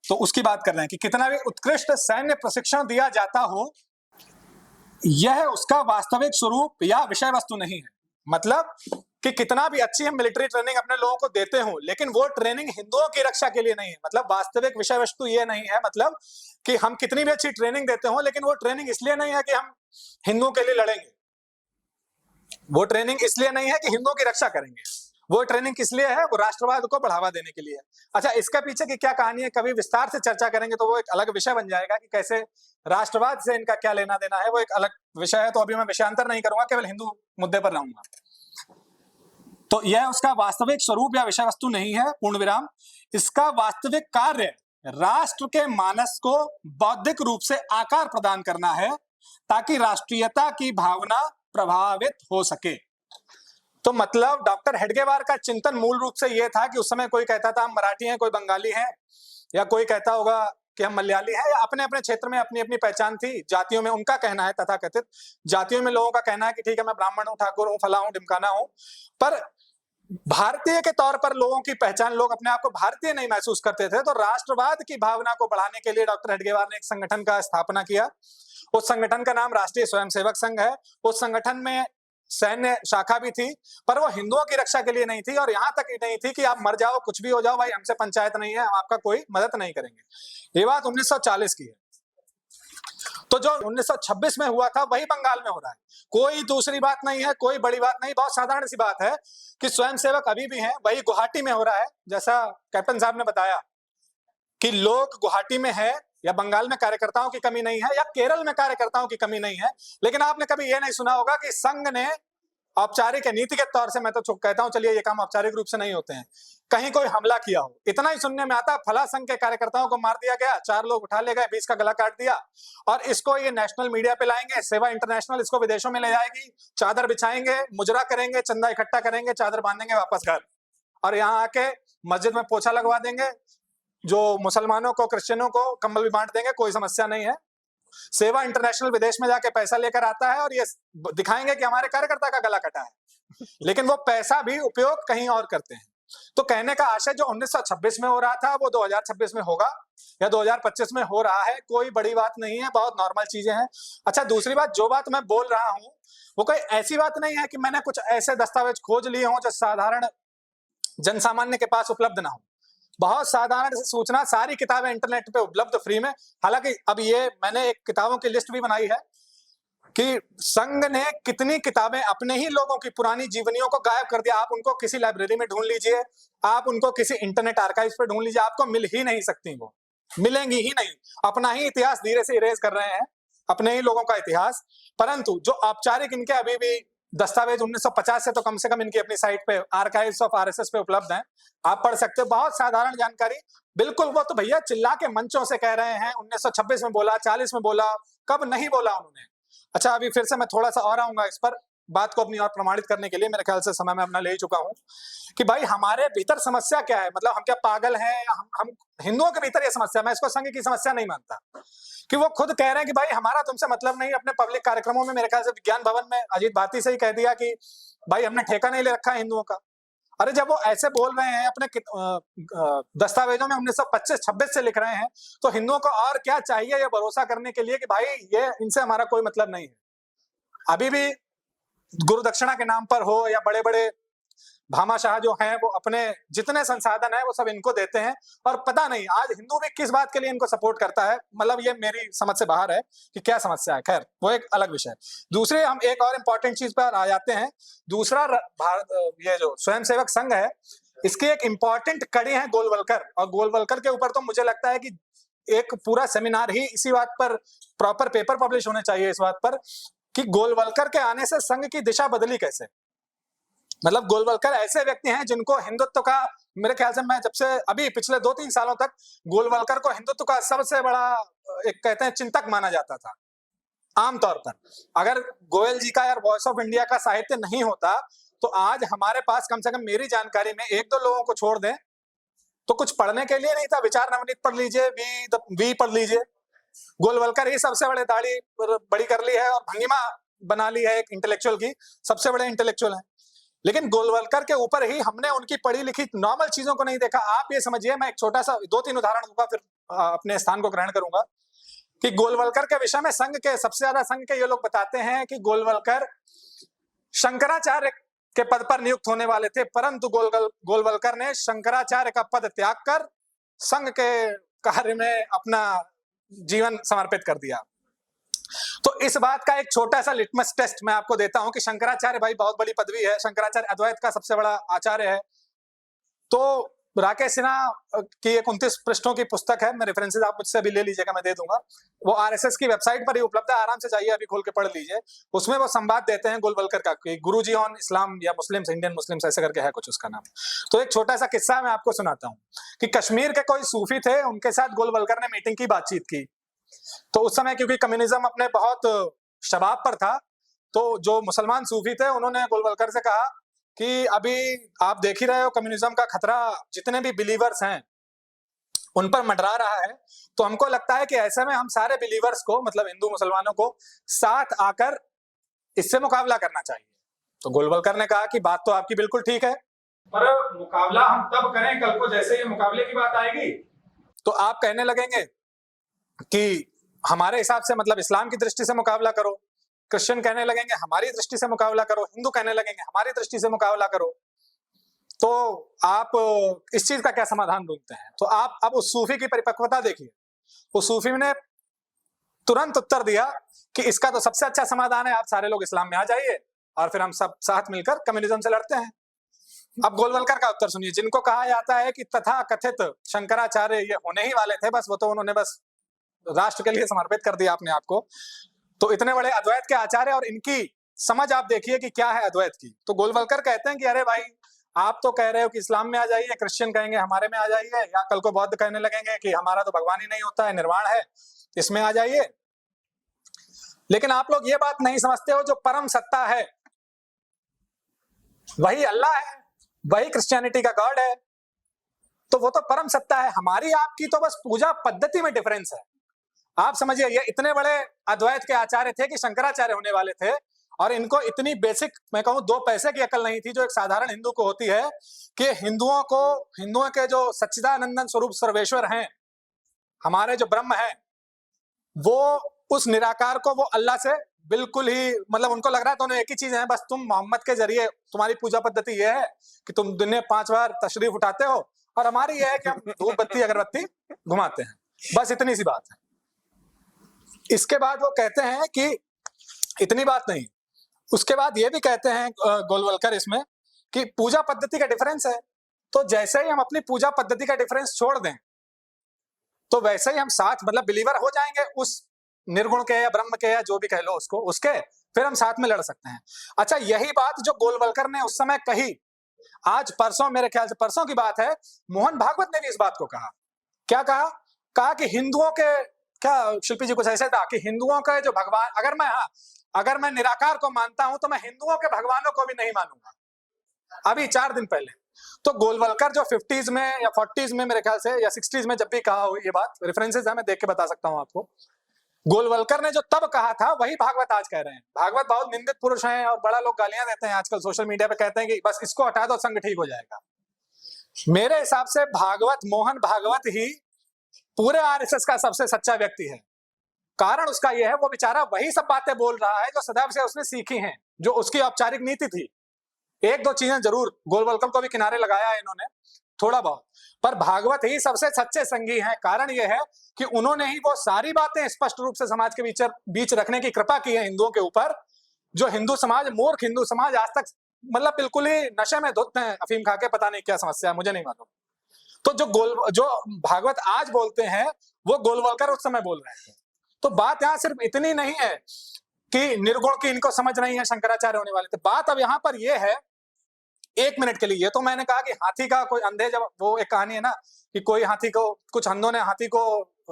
तो उसकी बात कर रहे हैं कि कितना भी उत्कृष्ट सैन्य प्रशिक्षण दिया जाता हो, यह उसका वास्तविक स्वरूप या विषय वस्तु नहीं है। मतलब कि कितना भी अच्छी हम मिलिट्री ट्रेनिंग अपने लोगों को देते हो, लेकिन वो ट्रेनिंग हिंदुओं की रक्षा के लिए नहीं है। मतलब वास्तविक विषय वस्तु ये नहीं है, मतलब कि हम कितनी भी अच्छी ट्रेनिंग देते हो, लेकिन वो ट्रेनिंग इसलिए नहीं है कि हम हिंदुओं के लिए लड़ेंगे, वो ट्रेनिंग इसलिए नहीं है कि हिंदुओं की रक्षा करेंगे, वो ट्रेनिंग किस लिए है? वो राष्ट्रवाद को बढ़ावा देने के लिए है। अच्छा, इसके पीछे की क्या कहानी है, कभी विस्तार से चर्चा करेंगे, तो वो एक अलग विषय बन जाएगा कि कैसे राष्ट्रवाद से इनका क्या लेना देना है, वो एक अलग विषय है। तो अभी मैं विषयांतर नहीं करूंगा, केवल हिंदू मुद्दे पर रहूंगा। तो यह उसका वास्तविक स्वरूप या विषय वस्तु नहीं है, पूर्ण विराम। इसका वास्तविक कार्य राष्ट्र के मानस को बौद्धिक रूप से आकार प्रदान करना है, ताकि राष्ट्रीयता की भावना प्रभावित हो सके। तो मतलब डॉक्टर हेडगेवार का चिंतन मूल रूप से यह था कि उस समय कोई कहता था हम मराठी हैं, कोई बंगाली हैं, या कोई कहता होगा कि हम मलयाली हैं, या अपने अपने क्षेत्र में अपनी अपनी पहचान थी। जातियों में उनका कहना है, तथाकथित जातियों में लोगों का कहना है कि ठीक है मैं ब्राह्मण हूं, ठाकुर हूं, फला हूं, ढिमकाना हूं, पर भारतीय के तौर पर लोगों की पहचान, लोग अपने आप को भारतीय नहीं महसूस करते थे। तो राष्ट्रवाद की भावना को बढ़ाने के लिए डॉक्टर हेडगेवार ने एक संगठन का स्थापना किया। उस संगठन का नाम राष्ट्रीय स्वयंसेवक संघ है। उस संगठन में सैन्य शाखा भी थी, पर वो हिंदुओं की रक्षा के लिए नहीं थी, और यहां तक ही नहीं थी कि आप मर जाओ, कुछ भी हो जाओ भाई, हमसे पंचायत नहीं है, हम आपका कोई मदद नहीं करेंगे। ये बात 1940 की है। तो जो 1926 में हुआ था वही बंगाल में हो रहा है। कोई दूसरी बात नहीं है, कोई बड़ी बात नहीं, बहुत साधारण सी बात है कि स्वयंसेवक अभी भी हैं, वही गुवाहाटी में हो रहा है। जैसा कैप्टन साहब ने बताया कि लोग गुवाहाटी में है, या बंगाल में कार्यकर्ताओं की कमी नहीं है, या केरल में कार्यकर्ताओं की कमी नहीं है, लेकिन आपने कभी यह नहीं सुना होगा कि संघ ने औपचारिक या नीतिगत तौर से, मैं तो कहता हूं चलिए ये काम औपचारिक रूप से नहीं होते हैं, कहीं कोई हमला किया हो। इतना ही सुनने में आता, फला संघ के कार्यकर्ताओं को मार दिया गया, 4 लोग उठा ले गए, 20 का गला काट दिया, और इसको ये नेशनल मीडिया पे लाएंगे, सेवा इंटरनेशनल इसको विदेशों में ले जाएगी, चादर बिछाएंगे, मुजरा करेंगे, चंदा इकट्ठा करेंगे, चादर बांधेंगे, वापस घर, और यहाँ आके मस्जिद में पोछा लगवा देंगे, जो मुसलमानों को, क्रिश्चियनों को कंबल भी बांट देंगे, कोई समस्या नहीं है। सेवा इंटरनेशनल विदेश में जाके पैसा लेकर आता है और ये दिखाएंगे कि हमारे कार्यकर्ता का गला कटा है, लेकिन वो पैसा भी उपयोग कहीं और करते हैं। तो कहने का आशय जो 1926 में हो रहा था वो 2026 में होगा या 2025 में हो रहा है, कोई बड़ी बात नहीं है, बहुत नॉर्मल चीजें हैं। अच्छा, दूसरी बात, जो बात मैं बोल रहा हूं वो कोई ऐसी बात नहीं है कि मैंने कुछ ऐसे दस्तावेज खोज लिए हों जो साधारण जनसामान्य के पास उपलब्ध ना हो। बहुत साधारण सी सूचना, सारी किताबें इंटरनेट पे उपलब्ध फ्री में। हालांकि अब ये मैंने एक किताबों की लिस्ट भी बनाई है कि संघ ने कितनी किताबें अपने ही लोगों की पुरानी जीवनियों को गायब कर दिया। आप उनको किसी लाइब्रेरी में ढूंढ लीजिए, आप उनको किसी इंटरनेट आर्काइव्स पे ढूंढ लीजिए, आपको मिल ही नहीं सकती, वो मिलेंगी ही नहीं। अपना ही इतिहास धीरे से इरेज कर रहे हैं, अपने ही लोगों का इतिहास। परंतु जो औपचारिक इनके अभी भी दस्तावेज 1950 से तो कम से कम इनकी अपनी साइट पे आर्काइव्स ऑफ आरएसएस पे उपलब्ध हैं, आप पढ़ सकते हो। बहुत साधारण जानकारी, बिल्कुल। वो तो भैया चिल्ला के मंचों से कह रहे हैं 1926 में बोला, 40 में बोला, कब नहीं बोला उन्होंने। अच्छा, अभी फिर से मैं थोड़ा सा और आऊंगा इस पर, बात को अपनी और प्रमाणित करने के लिए। मेरे ख्याल से समय में अपना ले ही चुका हूं कि भाई हमारे भीतर समस्या क्या है, मतलब हम क्या पागल हैं, या हम हिंदुओं के भीतर ये समस्या, मैं इसको संघ की समस्या नहीं मानता, कि वो खुद कह रहे हैं कि भाई हमारा तुमसे मतलब नहीं। अपने पब्लिक कार्यक्रमों में मेरे ख्याल से विज्ञान भवन में अजीत भारती से ही कह दिया कि भाई हमने ठेका नहीं ले रखा है हिंदुओं का। अरे जब वो ऐसे बोल रहे हैं, अपने दस्तावेजों में 1925-26 से लिख रहे हैं, तो हिंदुओं को और क्या चाहिए ये भरोसा करने के लिए कि भाई ये इनसे हमारा कोई मतलब नहीं है। अभी भी गुरु दक्षिणा के नाम पर हो, या बड़े बड़े भामाशाह जो हैं वो अपने जितने संसाधन है वो सब इनको देते हैं, और पता नहीं आज हिंदू भी किस बात के लिए इनको सपोर्ट करता है, मतलब ये मेरी समझ से बाहर है कि क्या समस्या है। खैर, वो एक अलग विषय है। दूसरे, हम एक और इम्पोर्टेंट चीज पर आ जाते हैं। दूसरा, ये जो स्वयंसेवक संघ है, इसकी एक इंपॉर्टेंट कड़ी है गोलवलकर, और गोलवलकर के ऊपर तो मुझे लगता है कि एक पूरा सेमिनार ही इसी बात पर, प्रॉपर पेपर पब्लिश होने चाहिए इस बात पर कि गोलवलकर के आने से संघ की दिशा बदली कैसे। मतलब गोलवलकर ऐसे व्यक्ति हैं जिनको हिंदुत्व का, मेरे ख्याल से मैं जब से अभी पिछले 2-3 सालों तक गोलवलकर को हिंदुत्व का सबसे बड़ा एक कहते हैं चिंतक माना जाता था। आमतौर पर अगर गोयल जी का या वॉइस ऑफ इंडिया का साहित्य नहीं होता तो आज हमारे पास कम से कम मेरी जानकारी में 1-2 लोगों को छोड़ दें तो कुछ पढ़ने के लिए नहीं था। विचार नवनीत पढ़ लीजिए, वी पढ़ लीजिए। गोलवलकर ही सबसे बड़े दाढ़ी बड़ी कर ली है और भंगिमा बना ली है एक इंटेलेक्चुअल की, सबसे बड़े इंटेलेक्चुअल है। लेकिन गोलवलकर के ऊपर ही हमने उनकी पढ़ी लिखी नॉर्मल चीजों को नहीं देखा। आप ये समझिए, मैं एक छोटा सा 2-3 उदाहरण दूंगा, फिर अपने स्थान को ग्रहण करूंगा कि गोलवलकर के विषय में संघ के सबसे ज्यादा संघ के ये लोग बताते हैं कि गोलवलकर शंकराचार्य के पद पर नियुक्त होने वाले थे, परंतु गोलवलकर ने शंकराचार्य का पद त्याग कर संघ के कार्य में अपना जीवन समर्पित कर दिया। तो इस बात का एक छोटा सा लिटमस टेस्ट मैं आपको देता हूं कि शंकराचार्य भाई बहुत बड़ी पदवी है, शंकराचार्य अद्वैत का सबसे बड़ा आचार्य है। तो राकेश सिन्हा की एक 29 पृष्ठों की पुस्तक है, मैं रेफरेंसेस आप मुझसे भी ले लीजिएगा, मैं दे दूंगा, वो आरएसएस की वेबसाइट पर ही उपलब्ध है, आराम से जाइए, अभी खोल के पढ़ लीजिए। उसमें वो संवाद देते हैं गोलवलकर का कि गुरुजी ऑन इस्लाम या मुस्लिम्स, इंडियन मुस्लिम्स ऐसे करके है कुछ उसका नाम। तो एक छोटा सा किस्सा मैं आपको सुनाता हूँ कि कश्मीर के कोई सूफी थे, उनके साथ गोलवलकर ने मीटिंग की, बातचीत की। तो उस समय क्योंकि कम्युनिज्म अपने बहुत शबाब पर था, तो जो मुसलमान सूफी थे उन्होंने गोलवलकर से कहा कि अभी आप देख ही रहे हो कम्युनिज्म का खतरा जितने भी बिलीवर्स हैं उन पर मंडरा रहा है, तो हमको लगता है कि ऐसे में हम सारे बिलीवर्स को, मतलब हिंदू मुसलमानों को साथ आकर इससे मुकाबला करना चाहिए। तो गोलवलकर ने कहा कि बात तो आपकी बिल्कुल ठीक है, पर मुकाबला हम तब करें कल को जैसे ये मुकाबले की बात आएगी तो आप कहने लगेंगे कि हमारे हिसाब से मतलब इस्लाम की दृष्टि से मुकाबला करो, क्रिश्चियन कहने लगेंगे हमारी दृष्टि से मुकाबला करो, हिंदू कहने लगेंगे हमारी दृष्टि से मुकाबला करो, तो आप इस चीज का क्या समाधान ढूंढते हैं? तो आप अब उस सूफी की परिपक्वता देखिए। उस सूफी ने तुरंत उत्तर दिया कि इसका तो सबसे अच्छा समाधान है, आप सारे लोग इस्लाम में आ जाइए और फिर हम सब साथ मिलकर कम्युनिज्म से लड़ते हैं। अब गोलवलकर का उत्तर सुनिए, जिनको कहा जाता है कि तथा कथित शंकराचार्य ये होने ही वाले थे, बस वो तो उन्होंने बस राष्ट्र के लिए समर्पित कर दिया अपने आप को। तो इतने बड़े अद्वैत के आचार्य और इनकी समझ आप देखिए कि क्या है अद्वैत की। तो गोलवलकर कहते हैं कि अरे भाई, आप तो कह रहे हो कि इस्लाम में आ जाइए, क्रिश्चियन कहेंगे हमारे में आ जाइए, या कल को बौद्ध कहने लगेंगे कि हमारा तो भगवान ही नहीं होता है, निर्वाण है, इसमें आ जाइए। लेकिन आप लोग ये बात नहीं समझते हो, जो परम सत्ता है वही अल्लाह है, वही क्रिश्चियनिटी का गॉड है, तो वो तो परम सत्ता है। हमारी आपकी तो बस पूजा पद्धति में डिफरेंस है। आप समझिए, ये इतने बड़े अद्वैत के आचार्य थे कि शंकराचार्य होने वाले थे, और इनको इतनी बेसिक, मैं कहूं 2 पैसे की अकल नहीं थी जो एक साधारण हिंदू को होती है, कि हिंदुओं के जो सच्चिदानंदन स्वरूप सर्वेश्वर हैं, हमारे जो ब्रह्म है, वो उस निराकार को वो अल्लाह से बिल्कुल ही, मतलब उनको लग रहा है दोनों एक ही चीज है, बस तुम मोहम्मद के जरिए, तुम्हारी पूजा पद्धति ये है कि तुम दिन में 5 बार तशरीफ उठाते हो, और हमारी ये है कि हम धूप बत्ती अगरबत्ती घुमाते हैं, बस इतनी सी बात है। इसके बाद वो कहते हैं कि इतनी बात नहीं, उसके बाद ये भी कहते हैं गोलवलकर इसमें कि पूजा पद्धति का डिफरेंस है, तो जैसे ही हम अपनी पूजा पद्धति का डिफरेंस छोड़ दें, तो वैसे ही हम साथ, मतलब बिलीवर हो जाएंगे उस निर्गुण के या ब्रह्म के या जो भी कह लो उसको, उसके फिर हम साथ में लड़ सकते हैं। अच्छा, यही बात जो गोलवलकर ने उस समय कही, आज परसों, मेरे ख्याल से परसों की बात है, मोहन भागवत ने भी इस बात को कहा। क्या कहा? कहा कि हिंदुओं के, क्या शिल्पी जी कुछ ऐसे था कि हिंदुओं का जो भगवान, अगर मैं निराकार को मानता हूं तो मैं हिंदुओं के भगवानों को भी नहीं मानूंगा। अभी 4 दिन पहले तो गोलवलकर जो 50s में या 40s में, मेरे ख्याल से, या 60s में जब भी कहा हो ये बात, रेफरेंसेस है, मैं देख के बता सकता हूं आपको, गोलवलकर ने जो तब कहा था वही भागवत आज कह रहे हैं। भागवत बहुत निंदित पुरुष हैं और बड़ा लोग गालियां देते हैं आजकल सोशल मीडिया पे, कहते हैं कि बस इसको हटा दो संग ठीक हो जाएगा। मेरे हिसाब से मोहन भागवत ही पूरे आरएसएस का सबसे सच्चा व्यक्ति है। कारण उसका यह है, वो बेचारा वही सब बातें बोल रहा है जो सदैव से उसने सीखी हैं, जो उसकी औपचारिक नीति थी। 1-2 चीजें जरूर गोलवलकर को भी किनारे लगाया है इन्होंने, थोड़ा बहुत, पर भागवत ही सबसे सच्चे संगी हैं। कारण यह है कि उन्होंने ही वो सारी बातें स्पष्ट रूप से समाज के बीच रखने की कृपा की है हिंदुओं के ऊपर, जो हिंदू समाज, मूर्ख हिंदू समाज आज तक, मतलब बिल्कुल ही नशे में धुत हैं, अफीम खा के, पता नहीं क्या समस्या है, मुझे नहीं मालूम। तो जो भागवत आज बोलते हैं वो गोलवलकर उस समय बोल रहे थे। तो बात यहाँ सिर्फ इतनी नहीं है कि निर्गुण की इनको समझ नहीं है, शंकराचार्य होने वाले थे। बात अब यहाँ पर यह है, 1 मिनट के लिए, ये तो मैंने कहा कि हाथी का कोई अंधे, जब वो एक कहानी है ना कि कोई हाथी को, कुछ अंधों ने हाथी को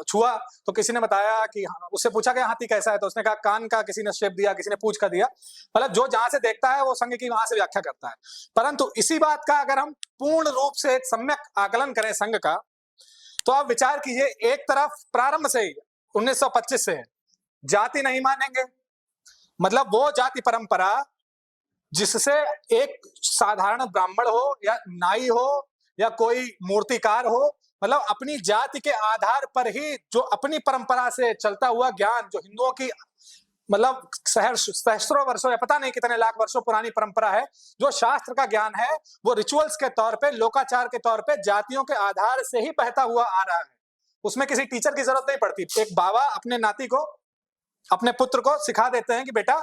छुआ, तो किसी ने बताया कि, उससे पूछा गया हाथी कैसा है, तो उसने कहा कान का किसी ने शेप दिया, किसी ने पूंछ का दिया। मतलब जो जहां से देखता है वो संघ की वहां से व्याख्या करता है। परंतु इसी बात का अगर हम पूर्ण रूप से एक सम्यक आकलन करें संघ का, तो आप विचार कीजिए, एक तरफ प्रारंभ से ही 1925 से जाति नहीं मानेंगे, मतलब वो जाति परंपरा जिससे एक साधारण ब्राह्मण हो या नाई हो या कोई मूर्तिकार हो, मतलब अपनी जाति के आधार पर ही जो अपनी परंपरा से चलता हुआ ज्ञान, जो हिंदुओं की मतलब सहस्त्रों वर्षों या पता नहीं कितने लाख वर्षों पुरानी परंपरा है, जो शास्त्र का ज्ञान है, वो रिचुअल्स के तौर पे, लोकाचार के तौर पे जातियों के आधार से ही बहता हुआ आ रहा है। उसमें किसी टीचर की जरूरत नहीं पड़ती। एक बाबा अपने नाती को, अपने पुत्र को सिखा देते हैं कि बेटा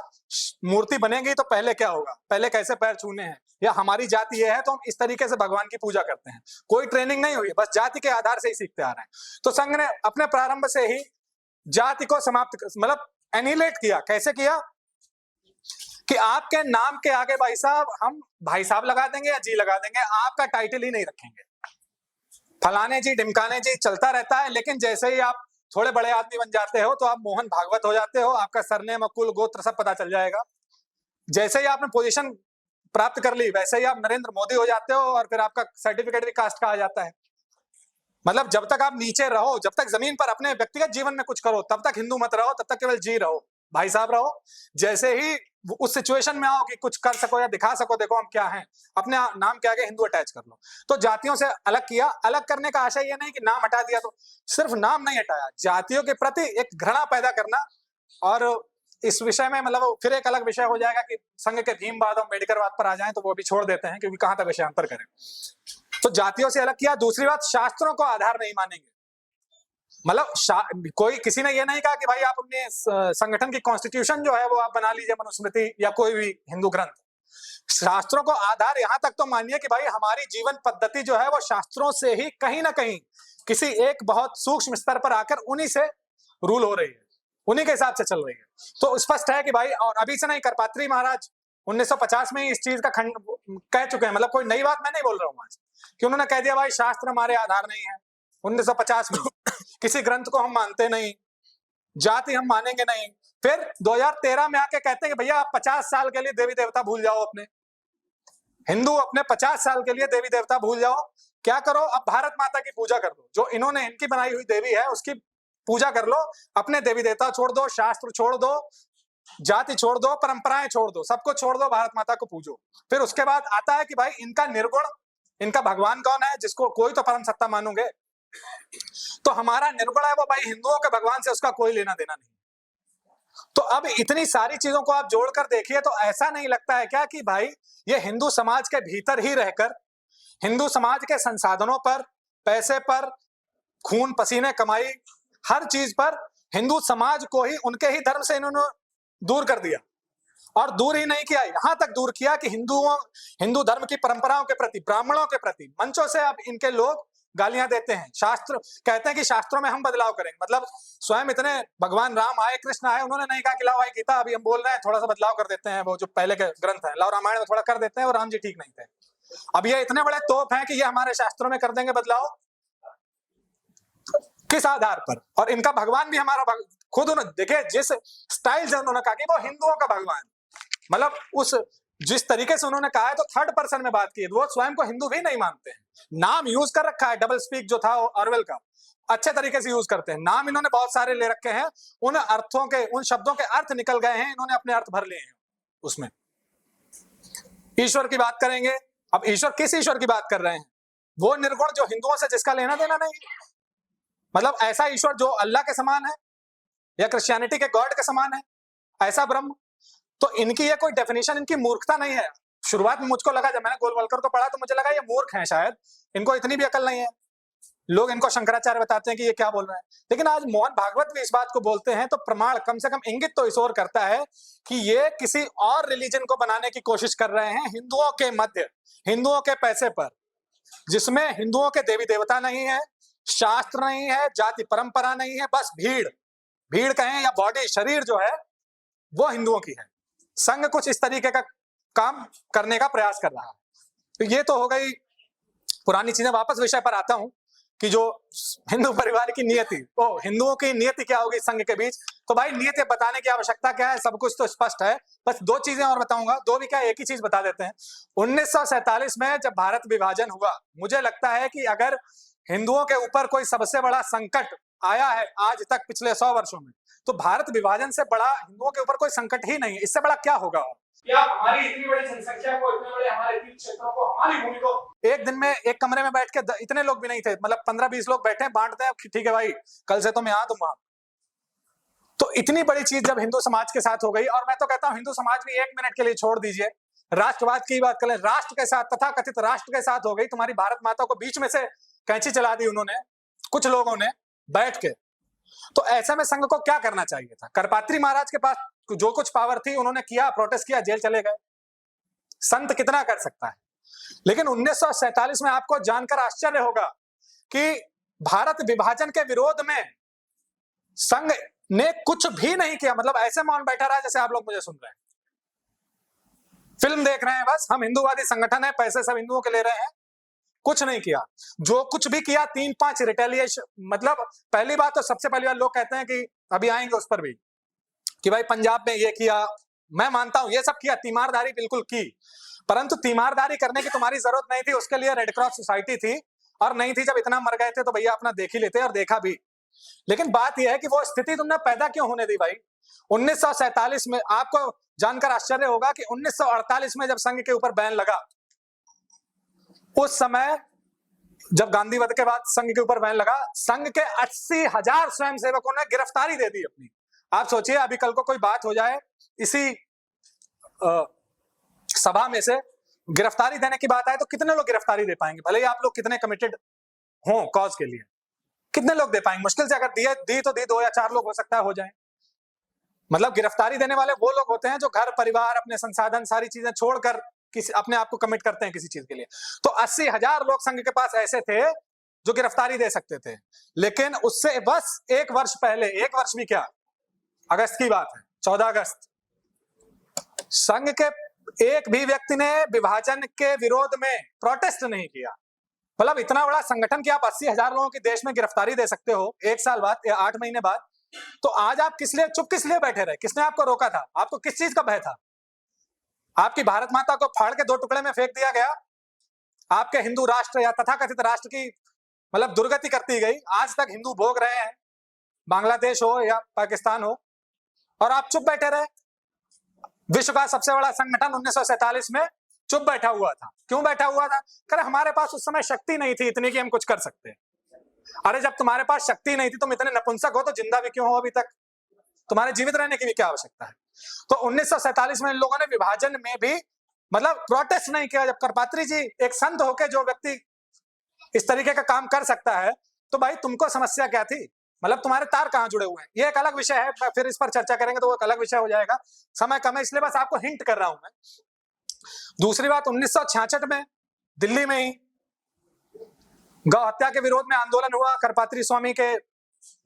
मूर्ति बनेगी तो पहले क्या होगा, पहले कैसे पैर छूने हैं, या हमारी जाति ये है तो हम इस तरीके से भगवान की पूजा करते हैं। कोई ट्रेनिंग नहीं हुई, बस जाति के आधार से ही सीखते आ रहे हैं। तो संघ ने अपने प्रारंभ से ही जाति को समाप्त, मतलब एनिहिलेट किया। कैसे किया? कि आपके नाम के आगे भाई साहब हम भाई साहब लगा देंगे या जी लगा देंगे, आपका टाइटल ही नहीं रखेंगे। फलाने जी, ढिमकाने जी चलता रहता है, लेकिन जैसे ही आप थोड़े बड़े आदमी बन जाते हो तो आप मोहन भागवत हो जाते हो, आपका सरनेम, कुल, गोत्र सब पता चल जाएगा। जैसे ही आपने पोजीशन प्राप्त कर ली, वैसे ही आप नरेंद्र मोदी हो जाते हो, और फिर आपका सर्टिफिकेट भी कास्ट का आ जाता है। मतलब जब तक आप नीचे रहो, जब तक जमीन पर अपने व्यक्तिगत जीवन में कुछ करो, तब तक हिंदू मत रहो, तब तक केवल जी रहो, भाई साहब रहो। जैसे ही उस सिचुएशन में आओ कि कुछ कर सको या दिखा सको, देखो हम क्या हैं, अपने नाम के आगे हिंदू अटैच कर लो। तो जातियों से अलग किया। अलग करने का आशय ये नहीं कि नाम हटा दिया, तो सिर्फ नाम नहीं हटाया, जातियों के प्रति एक घृणा पैदा करना और इस विषय में मतलब फिर एक अलग विषय हो जाएगा कि संघ के भीमवाद और अम्बेडकरवाद पर आ जाएं तो वो भी छोड़ देते हैं, क्योंकि कहां तक विषयांतर करें। तो जातियों से अलग किया। दूसरी बात, शास्त्रों को आधार नहीं मानेंगे। मतलब कोई किसी ने ये नहीं कहा कि भाई आप अपने संगठन की कॉन्स्टिट्यूशन जो है वो आप बना लीजिए, मनुस्मृति या कोई भी हिंदू ग्रंथ। शास्त्रों को आधार यहां तक तो मानिए कि भाई हमारी जीवन पद्धति जो है वो शास्त्रों से ही कहीं ना कहीं किसी एक बहुत सूक्ष्म स्तर पर आकर उन्हीं से रूल हो रही है, उन्हीं के हिसाब से चल रही है। तो स्पष्ट है कि भाई, और अभी से नहीं, करपात्री महाराज 1950 में ही इस चीज का खंड कह चुके हैं। मतलब कोई नई बात मैं नहीं बोल रहा हूं आज, कि उन्होंने कह दिया भाई शास्त्र हमारे आधार नहीं है 1950 में। किसी ग्रंथ को हम मानते नहीं, जाति हम मानेंगे नहीं। फिर 2013 में आके कहते हैं कि भैया आप 50 साल के लिए देवी देवता भूल जाओ, अपने हिंदू अपने 50 साल के लिए देवी देवता भूल जाओ। क्या करो, अब भारत माता की पूजा कर दो, जो इन्होंने इनकी बनाई हुई देवी है उसकी पूजा कर लो। अपने देवी देवता छोड़ दो, शास्त्र छोड़ दो, जाति छोड़ दो, परंपराएं छोड़ दो, सबको छोड़ दो, भारत माता को पूजो। फिर उसके बाद आता है कि भाई इनका निर्गुण, इनका भगवान कौन है, जिसको कोई तो परम सत्ता मानोगे। तो हमारा निर्गुण है वो भाई हिंदुओं के भगवान से उसका कोई लेना देना नहीं। तो अब इतनी सारी चीजों को आप जोड़कर देखिए तो ऐसा नहीं लगता है क्या कि भाई ये हिंदू समाज के भीतर ही रहकर, हिंदू समाज के संसाधनों पर, पैसे पर, खून पसीने कमाई, हर चीज पर हिंदू समाज को ही उनके ही धर्म से इन्होंने दूर कर दिया। और दूर ही नहीं किया, यहां तक दूर किया कि हिंदू धर्म की परंपराओं के प्रति, ब्राह्मणों के प्रति मंचों से अब इनके लोग गालियां देते हैं। शास्त्र कहते हैं कि शास्त्रों में हम बदलाव करेंगे। मतलब स्वयं इतने भगवान राम आए, कृष्ण आए, उन्होंने नहीं कहा कि लाओ भाई गीता अभी हम बोल रहे हैं थोड़ा सा बदलाव कर देते हैं, वो जो पहले के ग्रंथ है लाओ रामायण में थोड़ा कर देते हैं, और राम जी ठीक नहीं थे। अब ये इतने बड़े तोप हैं कि ये हमारे शास्त्रों में कर देंगे बदलाव, किस आधार पर? और इनका भगवान भी हमारा खुद उन्होंने देखिए जिस स्टाइल से उन्होंने कहा कि वो हिंदुओं का भगवान, मतलब उस जिस तरीके से उन्होंने कहा है, तो थर्ड पर्सन में बात की है। वो स्वयं को हिंदू भी नहीं मानते हैं। नाम यूज कर रखा है, डबल स्पीक जो था ऑरवेल का, अच्छे तरीके से यूज करते हैं। नाम इन्होंने बहुत सारे ले रखे हैं, उन अर्थों के, उन शब्दों के अर्थ निकल गए हैं, इन्होंने अपने अर्थ भर लिए हैं उसमें। ईश्वर की बात करेंगे, अब ईश्वर किस ईश्वर की बात कर रहे हैं? वो निर्गुण जो हिंदुओं से जिसका लेना देना नहीं, मतलब ऐसा ईश्वर जो अल्लाह के समान है या क्रिश्चियनिटी के गॉड के समान है, ऐसा ब्रह्म। तो इनकी ये कोई डेफिनेशन, इनकी मूर्खता नहीं है। शुरुआत में मुझको लगा, जब मैंने गोलवलकर को पढ़ा तो मुझे लगा ये मूर्ख हैं, शायद इनको इतनी भी अकल नहीं है। लोग इनको शंकराचार्य बताते हैं कि ये क्या बोल रहे हैं, लेकिन आज मोहन भागवत भी इस बात को बोलते हैं, तो प्रमाण कम से कम इंगित तो इस ओर करता है कि ये किसी और रिलीजन को बनाने की कोशिश कर रहे हैं हिंदुओं के मध्य, हिंदुओं के पैसे पर, जिसमें हिंदुओं के देवी देवता नहीं है, शास्त्र नहीं है, जाति परंपरा नहीं है, बस भीड़ कहें या बॉडी, शरीर जो है वो हिंदुओं की है। संघ कुछ इस तरीके का काम करने का प्रयास कर रहा है। तो ये तो हो गई पुरानी चीजें। वापस विषय पर आता हूं कि जो हिंदू परिवार की नियति, तो हिंदुओं की नियति क्या होगी संघ के बीच? तो भाई नियति बताने की आवश्यकता क्या है, सब कुछ तो स्पष्ट है। बस दो चीजें और बताऊंगा, दो भी क्या, एक ही चीज बता देते हैं। 1947 में जब भारत विभाजन हुआ, मुझे लगता है कि अगर हिंदुओं के ऊपर कोई सबसे बड़ा संकट आया है आज तक पिछले 100 वर्षों में, तो भारत विभाजन से बड़ा हिंदुओं के ऊपर कोई संकट ही नहीं है। इससे बड़ा क्या होगा? या हमारी इतनी बड़ी जनसंख्या को, इतने बड़े हमारे तीर्थ क्षेत्रों को, हमारी भूमि को, एक दिन में एक कमरे में बैठ के इतने लोग भी नहीं थे, मतलब 15-20 लोग बैठे बांटते हैं, ठीक है भाई कल से तुम यहाँ तुम वहां। तो इतनी बड़ी चीज जब हिंदू समाज के साथ हो गई, और मैं तो कहता हूं हिंदू समाज भी 1 मिनट के लिए छोड़ दीजिए, राष्ट्रवाद की बात करें, राष्ट्र के साथ, तथा कथित राष्ट्र के साथ हो गई। तुम्हारी भारत माता को बीच में से कैंची चला दी उन्होंने, कुछ लोगों ने बैठ के। तो ऐसे में संघ को क्या करना चाहिए था? करपात्री महाराज के पास जो कुछ पावर थी उन्होंने किया, प्रोटेस्ट किया, जेल चले गए। संत कितना कर सकता है? लेकिन 1947 में आपको जानकर आश्चर्य होगा कि भारत विभाजन के विरोध में संघ ने कुछ भी नहीं किया। मतलब ऐसे मौन बैठा रहा जैसे आप लोग मुझे सुन रहे हैं, फिल्म देख रहे हैं, बस हम हिंदूवादी संगठन है, पैसे सब हिंदुओं के ले रहे हैं। कुछ नहीं किया। जो कुछ भी किया 3-5 रिटेलिएशन। मतलब पहली बात तो सबसे पहली बात लोग कहते हैं कि अभी आएंगे उस पर भी, कि भाई पंजाब में ये किया, मैं मानता हूं ये सब किया, तीमारदारी बिल्कुल की, परंतु तीमारदारी करने की तुम्हारी जरूरत नहीं थी। उसके लिए रेड क्रॉस सोसाइटी थी, और नहीं थी जब इतना मर गए थे तो भैया अपना देख ही लेते, और देखा भी। लेकिन बात यह है कि वो स्थिति तुमने पैदा क्यों होने दी भाई? 1947 में आपको जानकर आश्चर्य होगा कि 1948 में जब संघ के ऊपर बैन लगा, उस समय जब गांधीवध के बाद संघ के ऊपर बैन लगा, संघ के 80,000 स्वयंसेवकों ने गिरफ्तारी दे दी अपनी। आप सोचिए अभी कल को कोई बात हो जाए, इसी सभा में से गिरफ्तारी देने की बात आए तो कितने लोग गिरफ्तारी दे पाएंगे? भले ही आप लोग कितने कमिटेड हों कॉज के लिए, कितने लोग दे पाएंगे? मुश्किल से अगर दी तो दी 2 या 4 लोग हो सकता है हो जाए। मतलब गिरफ्तारी देने वाले वो लोग होते हैं जो घर परिवार, अपने संसाधन, सारी चीजें छोड़कर किसी अपने आप को कमिट करते हैं किसी चीज के लिए। तो 80,000 लोग संघ के पास ऐसे थे जो गिरफ्तारी दे सकते थे, लेकिन उससे बस 1 वर्ष पहले, 1 वर्ष भी क्या, अगस्त की बात है, 14 अगस्त, संघ के एक भी व्यक्ति ने विभाजन के विरोध में प्रोटेस्ट नहीं किया। मतलब इतना बड़ा संगठन कि आप 80,000 लोगों की देश में गिरफ्तारी दे सकते हो 1 साल बाद या 8 महीने बाद, तो आज आप चुप किस लिए बैठे रहे? किसने आपको रोका था? आपको किस चीज का भय था? आपकी भारत माता को फाड़ के 2 टुकड़े में फेंक दिया गया, आपके हिंदू राष्ट्र या तथाकथित राष्ट्र की मतलब दुर्गति करती गई, आज तक हिंदू भोग रहे हैं, बांग्लादेश हो या पाकिस्तान हो, और आप चुप बैठे रहे। विश्व का सबसे बड़ा संगठन 1947 में चुप बैठा हुआ था। क्यों बैठा हुआ था? कह रहे हमारे पास उस समय शक्ति नहीं थी इतनी कि हम कुछ कर सकते। अरे जब तुम्हारे पास शक्ति नहीं थी, तुम इतने नपुंसक हो तो जिंदा भी क्यों हो अभी तक? तुम्हारे जीवित रहने की भी क्या आवश्यकता है? तो 1947 में इन लोगों ने विभाजन में भी मतलब प्रोटेस्ट नहीं किया। जब करपात्री जी एक संत होके जो व्यक्ति इस तरीके का काम कर सकता है, तो भाई तुमको समस्या क्या थी? मतलब तुम्हारे तार कहां जुड़े हुए हैं? ये एक अलग विषय है, फिर इस पर चर्चा करेंगे तो वो एक अलग विषय हो जाएगा, समय कम है इसलिए बस आपको हिंट कर रहा हूं मैं। दूसरी बात, 1966 में दिल्ली में ही गौ हत्या के विरोध में आंदोलन हुआ करपात्री स्वामी के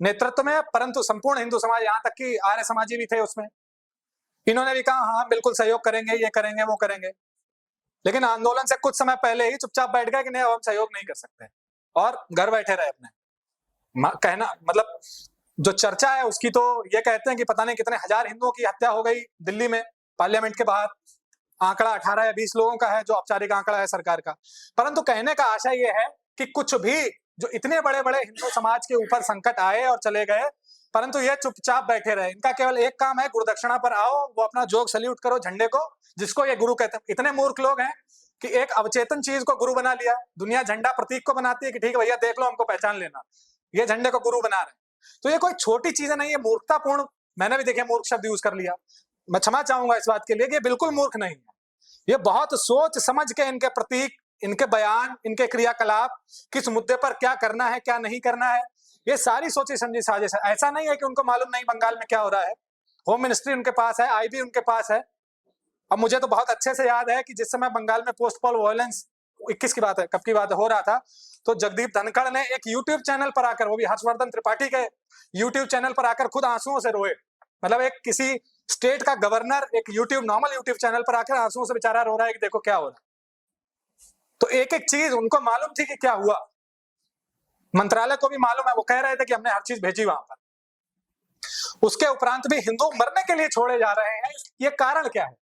नेतृत्व में, परंतु संपूर्ण हिंदू समाज, यहां तक कि आर्य समाजी भी थे उसमें, इन्होंने भी कहा हाँ बिल्कुल सहयोग करेंगे, ये करेंगे वो करेंगे। लेकिन आंदोलन से कुछ समय पहले ही चुपचाप बैठ गए कि नहीं अब हम सहयोग नहीं कर सकते, और घर बैठे रहे अपने। कहना मतलब जो चर्चा है उसकी तो ये कहते हैं कि पता नहीं कितने हजार हिंदुओं की हत्या हो गई दिल्ली में पार्लियामेंट के बाहर। आंकड़ा 18 या 20 लोगों का है जो औपचारिक आंकड़ा है सरकार का। परंतु कहने का आशा ये है कि कुछ भी जो इतने बड़े बड़े हिंदू समाज के ऊपर संकट आए और चले गए, परंतु ये चुपचाप बैठे रहे। इनका केवल एक काम है, गुरुदक्षिणा पर आओ, वो अपना जोग सल्यूट करो झंडे को, जिसको ये गुरु कहते हैं। इतने मूर्ख लोग हैं कि एक अवचेतन चीज को गुरु बना लिया। दुनिया झंडा प्रतीक को बनाती है कि ठीक है भैया देख लो हमको पहचान लेना, ये झंडे को गुरु बना रहे हैं। तो ये कोई छोटी चीज नहीं है, मूर्खतापूर्ण, मैंने भी देखे मूर्ख शब्द यूज कर लिया, मैं क्षमा चाहूंगा इस बात के लिए कि ये बिल्कुल मूर्ख नहीं है। ये बहुत सोच समझ के इनके प्रतीक, इनके बयान, इनके क्रियाकलाप, किस मुद्दे पर क्या करना है क्या नहीं करना है, ये सारी सोची समझी साजिश है। ऐसा नहीं है कि उनको मालूम नहीं बंगाल में क्या हो रहा है। होम मिनिस्ट्री उनके पास है, आईबी उनके पास है। अब मुझे तो बहुत अच्छे से याद है कि जिस समय बंगाल में पोस्ट पोल वायलेंस 21 की बात है, कब की बात हो रहा था, तो जगदीप धनखड़ ने एक यूट्यूब चैनल पर आकर, वो भी हर्षवर्धन त्रिपाठी के यूट्यूब चैनल पर आकर खुद आंसुओं से रोए। मतलब एक किसी स्टेट का गवर्नर एक यूट्यूब नॉर्मल यूट्यूब चैनल पर आकर आंसुओं से बेचारा रो रहा है कि देखो क्या हो रहा है। तो एक एक चीज उनको मालूम थी कि क्या हुआ, मंत्रालय को भी मालूम है, वो कह रहे थे कि हमने हर चीज भेजी वहां पर। उसके उपरांत भी हिंदू मरने के लिए छोड़े जा रहे हैं। ये कारण क्या है?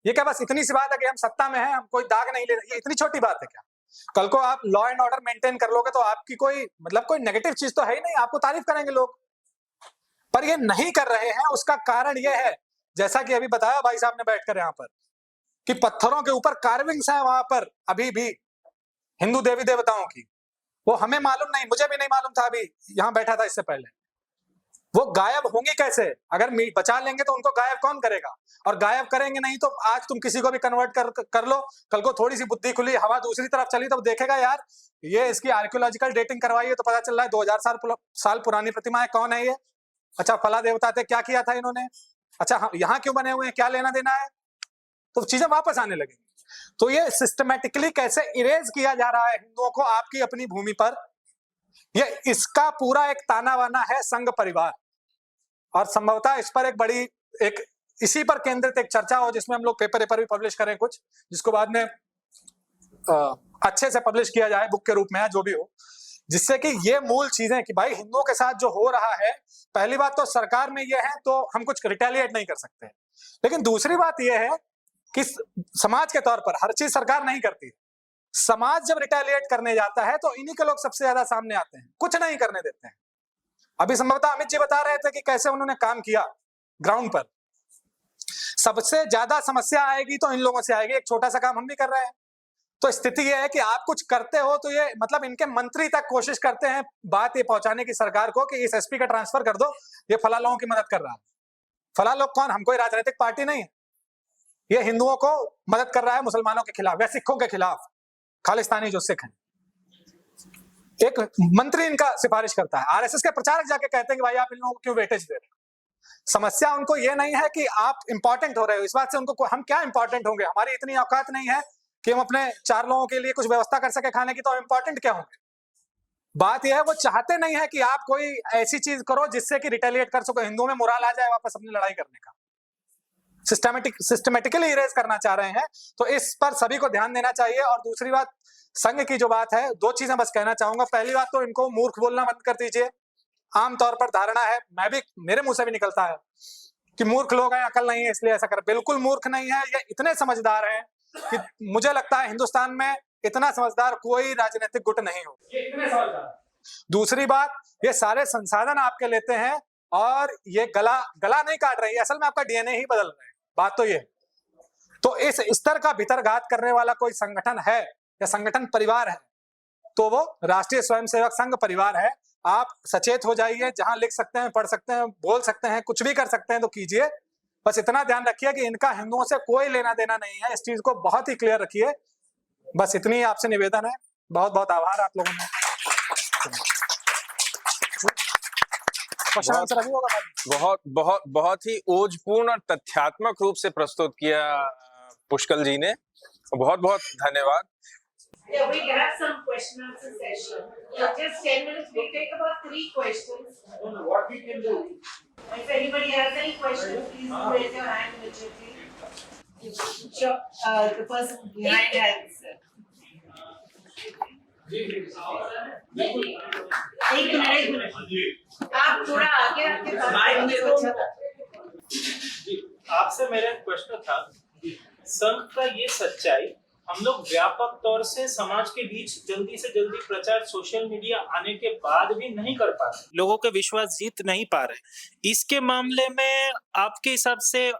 ये क्या बस इतनी सी बात है कि हम सत्ता में हैं, हम कोई दाग नहीं ले रहे? ये इतनी छोटी बात है क्या? कल को आप लॉ एंड ऑर्डर मेंटेन कर लोगे तो आपकी कोई मतलब कोई नेगेटिव चीज तो है ही नहीं, आपको तारीफ करेंगे लोग। पर ये नहीं कर रहे हैं, उसका कारण ये है, जैसा कि अभी बताया भाई साहब ने बैठकर यहाँ पर, कि पत्थरों के ऊपर कार्विंग्स है वहां पर अभी भी हिंदू देवी देवताओं की। वो हमें मालूम नहीं, मुझे भी नहीं मालूम था, अभी यहाँ बैठा था इससे पहले। वो गायब होंगी कैसे? अगर बचा लेंगे तो उनको गायब कौन करेगा? और गायब करेंगे नहीं तो आज तुम किसी को भी कन्वर्ट कर लो, कल को थोड़ी सी बुद्धि खुली, हवा दूसरी तरफ चली तो देखेगा यार ये इसकी आर्कियोलॉजिकल डेटिंग करवाई है तो पता चल रहा है 2000 साल पुरानी प्रतिमा है, कौन है ये? अच्छा फला देवता थे, क्या किया था इन्होंने? अच्छा यहाँ क्यों बने हुए हैं, क्या लेना देना है? तो चीजें वापस आने लगेंगी। तो ये सिस्टमैटिकली कैसे इरेज किया जा रहा है हिंदुओं को आपकी अपनी भूमि पर, ये इसका पूरा एक ताना बाना है संघ परिवार। और संभवतः इस पर एक बड़ी एक इसी पर केंद्रित एक चर्चा हो जिसमें हम लोग पेपर भी पब्लिश करें कुछ, जिसको बाद में अच्छे से पब्लिश किया जाए बुक के रूप में, जो भी हो, जिससे कि ये मूल चीजें कि भाई हिंदुओं के साथ जो हो रहा है, पहली बात तो सरकार में ये है तो हम कुछ रिटेलिएट नहीं कर सकते, लेकिन दूसरी बात ये है कि समाज के तौर पर हर चीज सरकार नहीं करती। समाज जब रिटेलिएट करने जाता है तो इन्हीं के लोग सबसे ज्यादा सामने आते हैं, कुछ नहीं करने देते हैं। अभी संभवतः अमित जी बता रहे थे कि कैसे उन्होंने काम किया ग्राउंड पर। सबसे ज्यादा समस्या आएगी तो इन लोगों से आएगी, एक छोटा सा काम हम भी कर रहे हैं। तो स्थिति यह है कि आप कुछ करते हो तो ये मतलब इनके मंत्री तक कोशिश करते हैं बात ये पहुंचाने की सरकार को कि इस एसपी का ट्रांसफर कर दो, ये फला लोगों की मदद कर रहा है। फला लोग कौन, हम कोई राजनीतिक पार्टी नहीं है, ये हिंदुओं को मदद कर रहा है मुसलमानों के खिलाफ या सिखों के खिलाफ, खालिस्तानी जो सिख हैं। एक मंत्री इनका सिफारिश करता है, आरएसएस के प्रचारक जाके कहते हैं कि भाई आप इन लोगों को क्यों वेटेज दे रहे हो। समस्या उनको ये नहीं है कि आप इंपॉर्टेंट हो रहे हो, इस बात से उनको हम क्या इंपॉर्टेंट होंगे, हमारी इतनी औकात नहीं है कि हम अपने 4 लोगों के लिए कुछ व्यवस्था कर सके खाने की, तो हम इंपॉर्टेंट क्या होंगे। बात यह है वो चाहते नहीं है कि आप कोई ऐसी चीज करो जिससे कि रिटेलिएट कर सको, हिंदुओं में मोराल आ जाए वापस अपनी लड़ाई करने का, सिस्टमेटिकली इरेज करना चाह रहे हैं। तो इस पर सभी को ध्यान देना चाहिए। और दूसरी बात, संघ की जो बात है, 2 चीजें बस कहना चाहूंगा। पहली बात तो इनको मूर्ख बोलना बंद कर दीजिए। आमतौर पर धारणा है, मैं भी, मेरे मुंह से भी निकलता है कि मूर्ख लोग हैं, अकल नहीं है इसलिए ऐसा कर। बिल्कुल मूर्ख नहीं है, ये इतने समझदार हैं कि मुझे लगता है हिंदुस्तान में इतना समझदार कोई राजनीतिक गुट नहीं हो, ये इतने समझदार। दूसरी बात, ये सारे संसाधन आपके लेते हैं और ये गला नहीं काट रही है, असल में आपका डीएनए ही बदल रहे हैं, बात तो ये। तो इस स्तर का भीतरघात करने वाला कोई संगठन है या संगठन परिवार है तो वो राष्ट्रीय स्वयंसेवक संघ परिवार है। आप सचेत हो जाइए, जहां लिख सकते हैं, पढ़ सकते हैं, बोल सकते हैं, कुछ भी कर सकते हैं तो कीजिए। बस इतना ध्यान रखिए कि इनका हिंदुओं से कोई लेना देना नहीं है, इस चीज को बहुत ही क्लियर रखिए। बस इतनी आपसे निवेदन है। बहुत बहुत आभार आप लोगों ने। क्वेश्चन आंसर अभी होगा। बहुत बहुत बहुत ही ओजपूर्ण और तथ्यात्मक रूप से प्रस्तुत किया पुष्कल जी ने, बहुत बहुत धन्यवाद। Yeah, we have some question answer session. So just 10 minutes, we take about 3 questions. I don't know what we can do. If anybody has any questions, please do raise your hand immediately. Sure, the person behind has. एक मिनट, आप थोड़ा आगे आके बात करें तो अच्छा था। आपसे मेरा क्वेश्चन था, संघ का ये सच्चाई हम लोग व्यापक तौर से समाज के बीच जल्दी से जल्दी प्रचार सोशल मीडिया आने के बाद भी नहीं कर पा रहे, लोगों के विश्वास जीत नहीं पा रहे। इसके मामले में आपके हिसाब से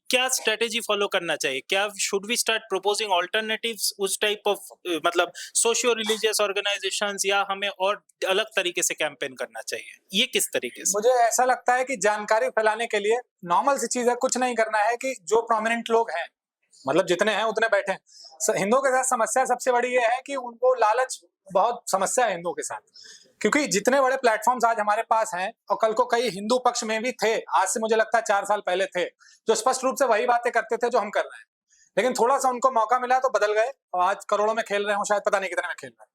क्या स्ट्रेटेजी फॉलो करना चाहिए? क्या should we start proposing alternatives उस टाइप ऑफ मतलब सोशियो रिलीजियस ऑर्गेनाइजेशंस, या हमें और अलग तरीके से कैंपेन करना चाहिए? ये किस तरीके से? मुझे ऐसा लगता है कि जानकारी फैलाने के लिए नॉर्मल सी चीज है, कुछ नहीं करना है कि जो प्रोमिनेंट लोग हैं, मतलब जितने हैं उतने बैठे हैं। हिंदुओं के साथ समस्या सबसे बड़ी ये है कि उनको लालच बहुत समस्या है हिंदुओं के साथ, क्योंकि जितने बड़े प्लेटफॉर्म्स आज हमारे पास हैं, और कल को कई हिंदू पक्ष में भी थे, आज से मुझे लगता है 4 साल पहले थे, जो स्पष्ट रूप से वही बातें करते थे जो हम कर रहे हैं, लेकिन थोड़ा सा उनको मौका मिला तो बदल गए और आज करोड़ों में खेल रहे हो, शायद पता नहीं कितने में खेल रहे हैं।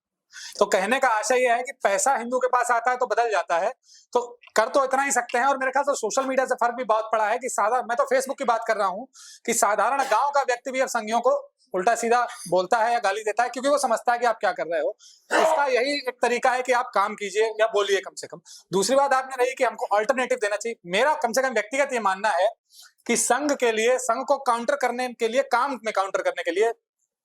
तो कहने का आशय यह है कि पैसा हिंदू के पास आता है तो बदल जाता है, तो कर तो इतना ही सकते हैं। और मेरे ख्याल से सोशल मीडिया से फर्क भी बहुत पड़ा है कि मैं तो फेसबुक की बात कर रहा हूं कि साधारण गांव का व्यक्ति भी अब संघियों को उल्टा सीधा बोलता है या गाली देता है, क्योंकि वो समझता है कि आप क्या कर रहे हो। इसका यही एक तरीका है कि आप काम कीजिए या बोलिए कम से कम। दूसरी बात आपने रही कि हमको अल्टरनेटिव देना चाहिए। मेरा कम से कम व्यक्तिगत ये मानना है कि संघ को काउंटर करने के लिए, काम में काउंटर करने के लिए,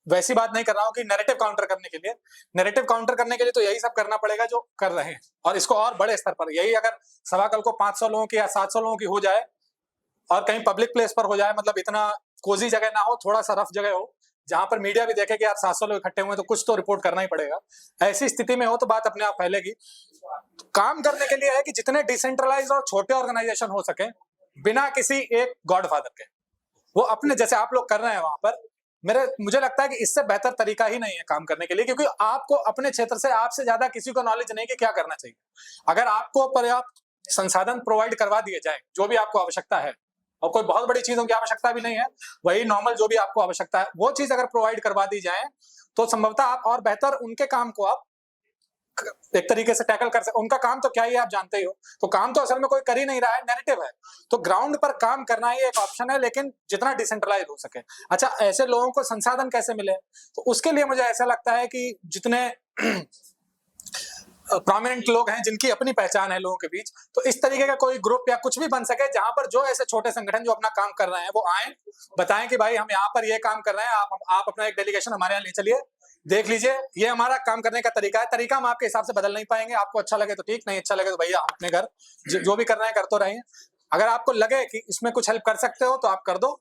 वैसी बात नहीं कर रहा हूं कि नैरेटिव काउंटर करने के लिए, नैरेटिव काउंटर करने के लिए तो यही सब करना पड़ेगा जो कर रहे हैं, और इसको और बड़े स्तर पर। यही अगर सभा कल को 500 लोगों की या 700 लोगों की हो जाए और कहीं पब्लिक प्लेस पर हो जाए, मतलब इतना कोजी जगह ना हो, थोड़ा सा रफ जगह हो, जहां पर मीडिया भी देखे कि यार 700 लोग इकट्ठे हुए तो कुछ तो रिपोर्ट करना ही पड़ेगा, ऐसी स्थिति में हो तो बात अपने आप फैलेगी। तो काम करने के लिए है कि जितने डिसेंट्रलाइज और छोटे ऑर्गेनाइजेशन हो सके, बिना किसी एक गॉडफादर के, वो अपने जैसे आप लोग कर रहे हैं वहां पर, मुझे लगता है कि इससे बेहतर तरीका ही नहीं है काम करने के लिए, क्योंकि आपको अपने क्षेत्र से आपसे ज्यादा किसी को नॉलेज नहीं कि क्या करना चाहिए। अगर आपको पर्याप्त संसाधन प्रोवाइड करवा दिए जाए, जो भी आपको आवश्यकता है, और कोई बहुत बड़ी चीजों की आवश्यकता भी नहीं है, वही नॉर्मल जो भी आपको आवश्यकता है, वो चीज अगर प्रोवाइड करवा दी जाए तो संभवतः आप और बेहतर उनके काम को आप एक तरीके से टैकल कर सकते। उनका काम तो क्या ही आप जानते ही हो, तो काम तो असल में कोई कर ही नहीं रहा है, नैरेटिव है। तो ग्राउंड पर काम करना ही एक ऑप्शन है, लेकिन जितना डिसेंट्रलाइज हो सके। अच्छा, ऐसे लोगों को संसाधन कैसे मिले, तो उसके लिए मुझे ऐसा लगता है कि जितने प्रोमिनेंट लोग हैं, जिनकी अपनी पहचान है लोगों के बीच, तो इस तरीके का कोई ग्रुप या कुछ भी बन सके जहां पर जो ऐसे छोटे संगठन जो अपना काम कर रहे हैं वो आए, बताएं कि भाई हम यहाँ पर ये काम कर रहे हैं, आप अपना एक डेलीगेशन हमारे यहाँ ले चलिए, देख लीजिए ये हमारा काम करने का तरीका है। तरीका हम आपके हिसाब से बदल नहीं पाएंगे, आपको अच्छा लगे तो ठीक, नहीं अच्छा लगे तो भैया आप अपने घर जो भी कर रहे हैं कर तो रहे हैं। अगर आपको लगे कि इसमें कुछ हेल्प कर सकते हो तो आप कर दो।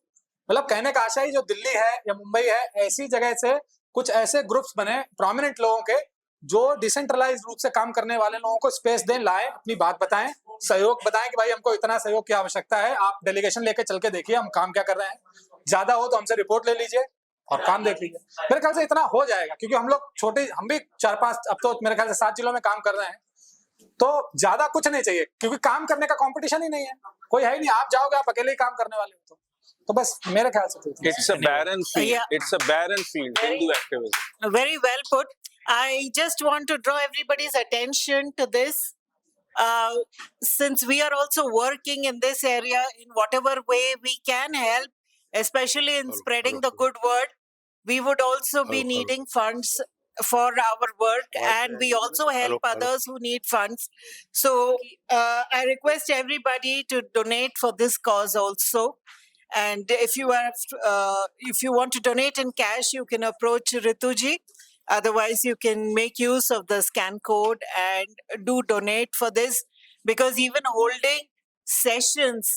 मतलब कहने का आशा ही, जो दिल्ली है या मुंबई है, ऐसी जगह से कुछ ऐसे ग्रुप्स बने प्रोमिनेंट लोगों के, जो डिसेंट्रलाइज रूप से काम करने वाले लोगों को स्पेस दें, लाएं, अपनी बात बताएं, सहयोग बताएं कि भाई हमको इतना सहयोग की आवश्यकता है, आप डेलीगेशन लेके चल के देखिए हम काम क्या कर रहे हैं, ज्यादा हो तो हमसे रिपोर्ट ले लीजिए और काम देख लीजिए। मेरे ख्याल से इतना हो जाएगा, क्योंकि हम लोग छोटे, हम भी 4-5, अब तो मेरे ख्याल से 7 जिलों में काम कर रहे हैं, तो ज्यादा कुछ नहीं चाहिए, क्योंकि काम करने का कंपटीशन ही नहीं है, कोई है ही नहीं, आप जाओगे आप अकेले ही काम करने वाले हो, तो बस मेरे ख्याल से तो It's a barren field. Yeah. It's a barren field. Hindu activism. Very well put. I just want to draw everybody's attention to this. Since we are also working in this area in whatever way we can help, especially in spreading the good word, we would also be needing funds for our work, and we also help others who need funds. So I request everybody to donate for this cause also. And if you want to donate in cash, you can approach Rituji. Otherwise, you can make use of the scan code and do donate for this, because even holding sessions,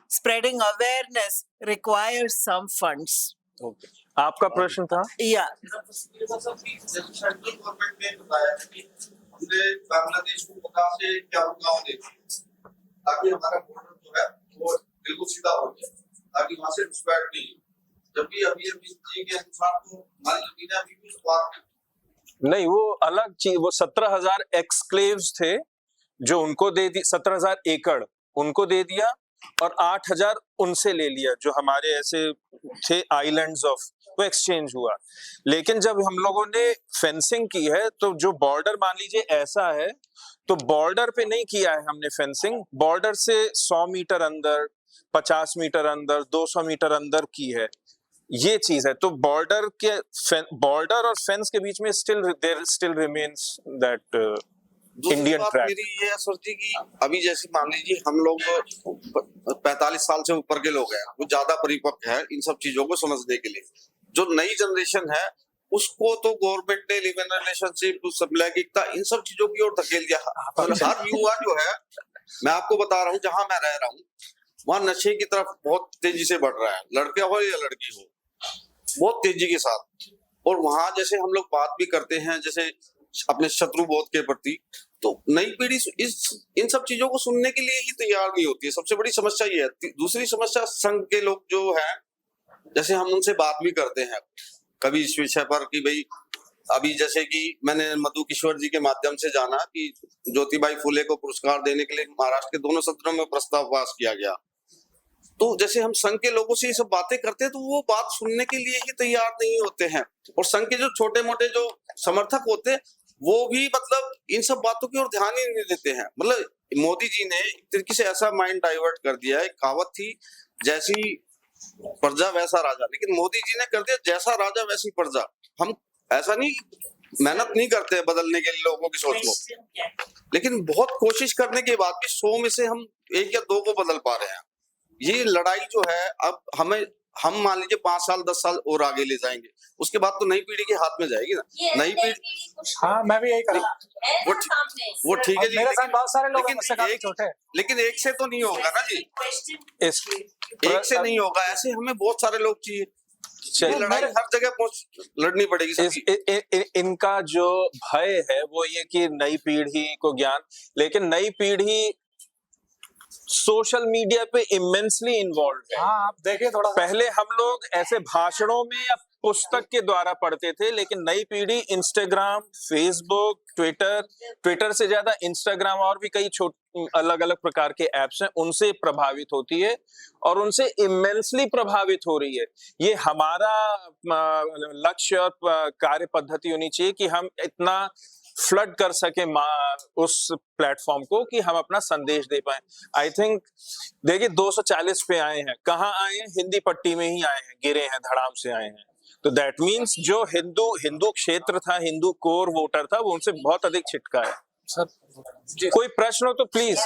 spreading awareness requires some funds. Okay. आपका प्रश्न था? Yeah. सेंट्रल गवर्नमेंट ने बताया कि पूरे बांग्लादेश को पता से क्या गाँव देती है ताकि हमारा बॉर्डर जो है वो बिल्कुल सीधा हो जाए, ताकि वहां से घुसपैठ नहीं हो। जबकि अभी जी के अनुसार तो हमारी जमीनें अभी भी स्वार नहीं, वो अलग चीज, वो 17,000 एक्सक्लेव्स थे जो उनको दे दी, 17,000 एकड़ उनको दे दिया और 8,000 उनसे ले लिया जो हमारे ऐसे थे आइलैंड्स ऑफ, वो एक्सचेंज हुआ। लेकिन जब हम लोगों ने फेंसिंग की है तो जो बॉर्डर मान लीजिए ऐसा है, तो बॉर्डर पे नहीं किया है हमने फेंसिंग, बॉर्डर से 100 मीटर अंदर, 50 मीटर अंदर, 200 मीटर अंदर की है, ये चीज है। तो बॉर्डर और फेंस के बीच में still remains that Indian track. मेरी ये है सर जी कि अभी जैसे मान लीजिए हम लोग 45 साल से ऊपर के लोग हैं, वो ज्यादा परिपक्व है इन सब चीजों को समझने के लिए। जो नई जनरेशन है उसको तो गवर्नमेंट ने लिव इन रिलेशनशिप, लैंगिकता, इन सब चीजों की ओर धकेल दिया। हर युवा जो है, मैं आपको बता रहा हूँ जहां मैं रह रहा हूँ वहां नशे की तरफ बहुत तेजी से बढ़ रहा है, लड़के हो या लड़की हो, बहुत तेजी के साथ। और वहां जैसे हम लोग बात भी करते हैं जैसे अपने शत्रु बोध के प्रति, तो नई पीढ़ी इन सब चीजों को सुनने के लिए ही तैयार नहीं होती है। सबसे बड़ी समस्या ये है। दूसरी समस्या संघ के लोग जो है, जैसे हम उनसे बात भी करते हैं कभी इस विषय पर कि भाई अभी जैसे कि मैंने मधु किशोर जी के माध्यम से जाना कि ज्योतिबाई फुले को पुरस्कार देने के लिए महाराष्ट्र के दोनों सदनों में प्रस्ताव पास किया गया। तो जैसे हम संघ के लोगों से ये सब बातें करते हैं तो वो बात सुनने के लिए ही तैयार नहीं होते हैं। और संघ के जो छोटे मोटे जो समर्थक होते हैं वो भी मतलब इन सब बातों की ओर ध्यान ही नहीं देते हैं। मतलब मोदी जी ने एक तरीके से ऐसा माइंड डाइवर्ट कर दिया है। कहावत थी जैसी प्रजा वैसा राजा, लेकिन मोदी जी ने कर दिया जैसा राजा वैसी प्रजा। हम ऐसा नहीं मेहनत नहीं करते बदलने के लिए लोगों की सोच को, लेकिन बहुत कोशिश करने के बाद भी 100 में से हम 1 या 2 को बदल पा रहे हैं। ये लड़ाई जो है अब हम मान लीजिए 5 साल 10 साल और आगे ले जाएंगे, उसके बाद तो नई पीढ़ी के हाथ में जाएगी ना। नई पीढ़ी, हाँ मैं भी यही कर रहा वो ठीक है जी, मेरे साथ बहुत सारे लोग हैं मुझसे काफी छोटे। लेकिन एक से तो नहीं होगा ना जी, एक से नहीं होगा, ऐसे हमें बहुत सारे लोग चाहिए। ये लड़ाई हर जगह लड़नी पड़ेगी। इनका जो भय है वो ये कि नई पीढ़ी को ज्ञान, लेकिन नई पीढ़ी सोशल मीडिया पे इमेंसली इन्वॉल्व है। हाँ आप देखिए थोड़ा, पहले हम लोग ऐसे भाषणों में या पुस्तक के द्वारा पढ़ते थे, लेकिन नई पीढ़ी इंस्टाग्राम, फेसबुक, ट्विटर से ज्यादा इंस्टाग्राम और भी कई अलग अलग प्रकार के ऐप्स हैं, उनसे प्रभावित होती है और उनसे इमेंसली प्रभावित हो रही है। ये हमारा लक्ष्य और कार्य पद्धति होनी चाहिए कि हम इतना फ्लड कर सके उस प्लेटफॉर्म को कि हम अपना संदेश दे पाए। आई थिंक देखिए 240 पे आए हैं, कहाँ आए हैं? हिंदी पट्टी में ही आए हैं, गिरे हैं, धड़ाम से आए हैं। तो दैट मीन्स जो हिंदू क्षेत्र था, हिंदू कोर वोटर था, वो उनसे बहुत अधिक छिटका है। सर कोई प्रश्न हो तो प्लीज।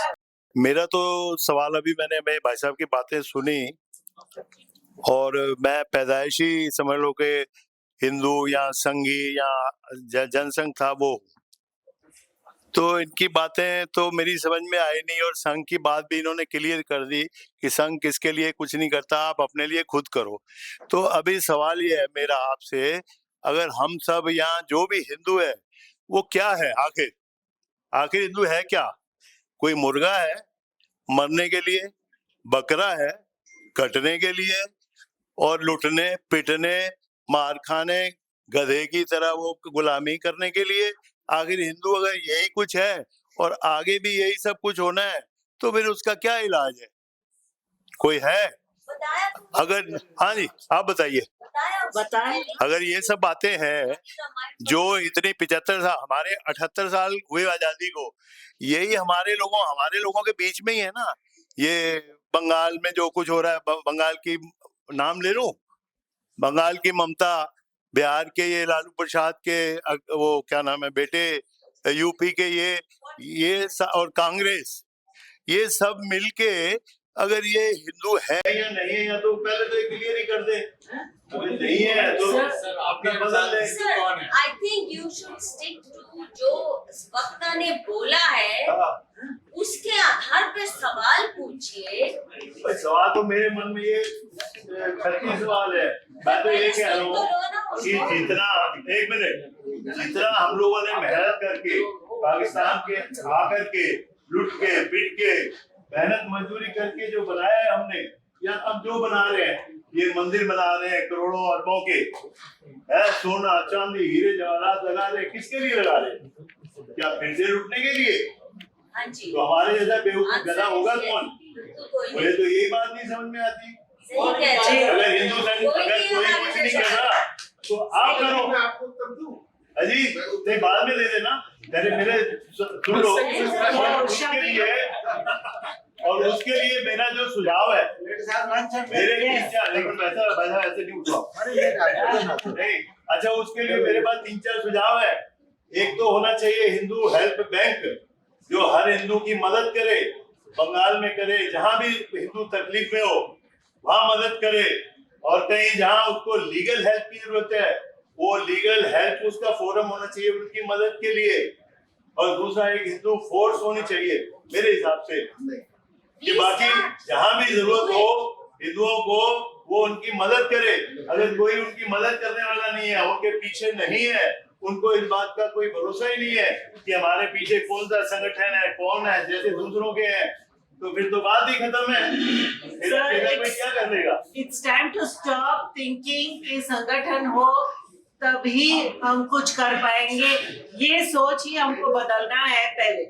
मेरा तो सवाल, अभी मैंने भाई साहब की बातें सुनी और मैं पैदाइशी समझ लो कि हिंदू या संघी या जनसंघ था वो, तो इनकी बातें तो मेरी समझ में आई नहीं। और संघ की बात भी इन्होंने क्लियर कर दी कि संघ किसके लिए कुछ नहीं करता, आप अपने लिए खुद करो। तो अभी सवाल ये है मेरा आपसे, अगर हम सब यहाँ जो भी हिंदू है वो क्या है आखिर? आखिर हिंदू है क्या? कोई मुर्गा है मरने के लिए, बकरा है कटने के लिए, और लुटने पिटने मार खाने गधे की तरह वो गुलामी करने के लिए? आखिर हिंदू अगर यही कुछ है और आगे भी यही सब कुछ होना है तो फिर उसका क्या इलाज है? कोई है? अगर हाँ जी आप बताइए। बताएं। अगर ये सब बातें हैं जो इतनी 75 साल, हमारे 78 साल हुए आजादी को, यही हमारे लोगों के बीच में ही है ना। ये बंगाल में जो कुछ हो रहा है, बंगाल की नाम ले लूं, बंगाल की ममता, बिहार के ये लालू प्रसाद के वो क्या नाम है बेटे, यूपी के और कांग्रेस, ये सब मिलके अगर ये हिंदू है या नहीं है, या तो पहले तो क्लियर ही कर दे, अगर नहीं है तो अपना बदल ले। I think you should stick to जो वक्ता ने बोला है उसके आधार पे सवाल पूछिए। सवाल तो मेरे मन में ये 36 सवाल है। मैं तो ये कह रहा हूँ कि जितना हम लोगों ने मेहनत करके पाकिस्तान के आकर के लुट के पिट के मेहनत मजदूरी करके जो बनाया है हमने, या अब जो बना रहे हैं, ये मंदिर बना रहे हैं करोड़ों अरबों के, है सोना चांदी हीरे जवाहरात लगा रहे, किसके लिए लगा रहे? क्या फिर से लुटने के लिए? हाँ जी। तो हमारे जैसा बेवकूफ गधा होगा कौन? मुझे तो यही बात नहीं समझ में आती। अगर हिंदू संघ अगर कोई कुछ नहीं कर रहा तो आप करो। अजी नहीं बाद में दे देना, मेरे सुन लो। और उसके लिए मेरा जो सुझाव है, मेरे लेकिन वैसा ऐसे नहीं उठाओ नहीं। अच्छा उसके लिए मेरे पास 3-4 सुझाव है। एक तो होना चाहिए हिंदू हेल्प बैंक, जो हर हिंदू की मदद करे, बंगाल में करे, जहां भी हिंदू तकलीफ में हो वहां मदद करे, और कहीं जहां उसको लीगल हेल्प की जरूरत है वो लीगल हेल्प उसका फोरम होना चाहिए उनकी मदद के लिए। और दूसरा एक हिंदू फोर्स होनी चाहिए मेरे हिसाब से, कि बाकी जहां भी जरूरत हो हिंदुओं को वो उनकी मदद करे। अगर कोई उनकी मदद करने वाला नहीं है, उनके पीछे नहीं है, उनको इस बात का कोई भरोसा ही नहीं है कि हमारे पीछे कौन सा संगठन है, कौन है, जैसे दूसरों के हैं, तो फिर तो बात ही खत्म है। फिर क्या कर देगा? It's time to stop thinking कि संगठन हो तभी हम कुछ कर पाएंगे। ये सोच ही हमको बदलना है पहले।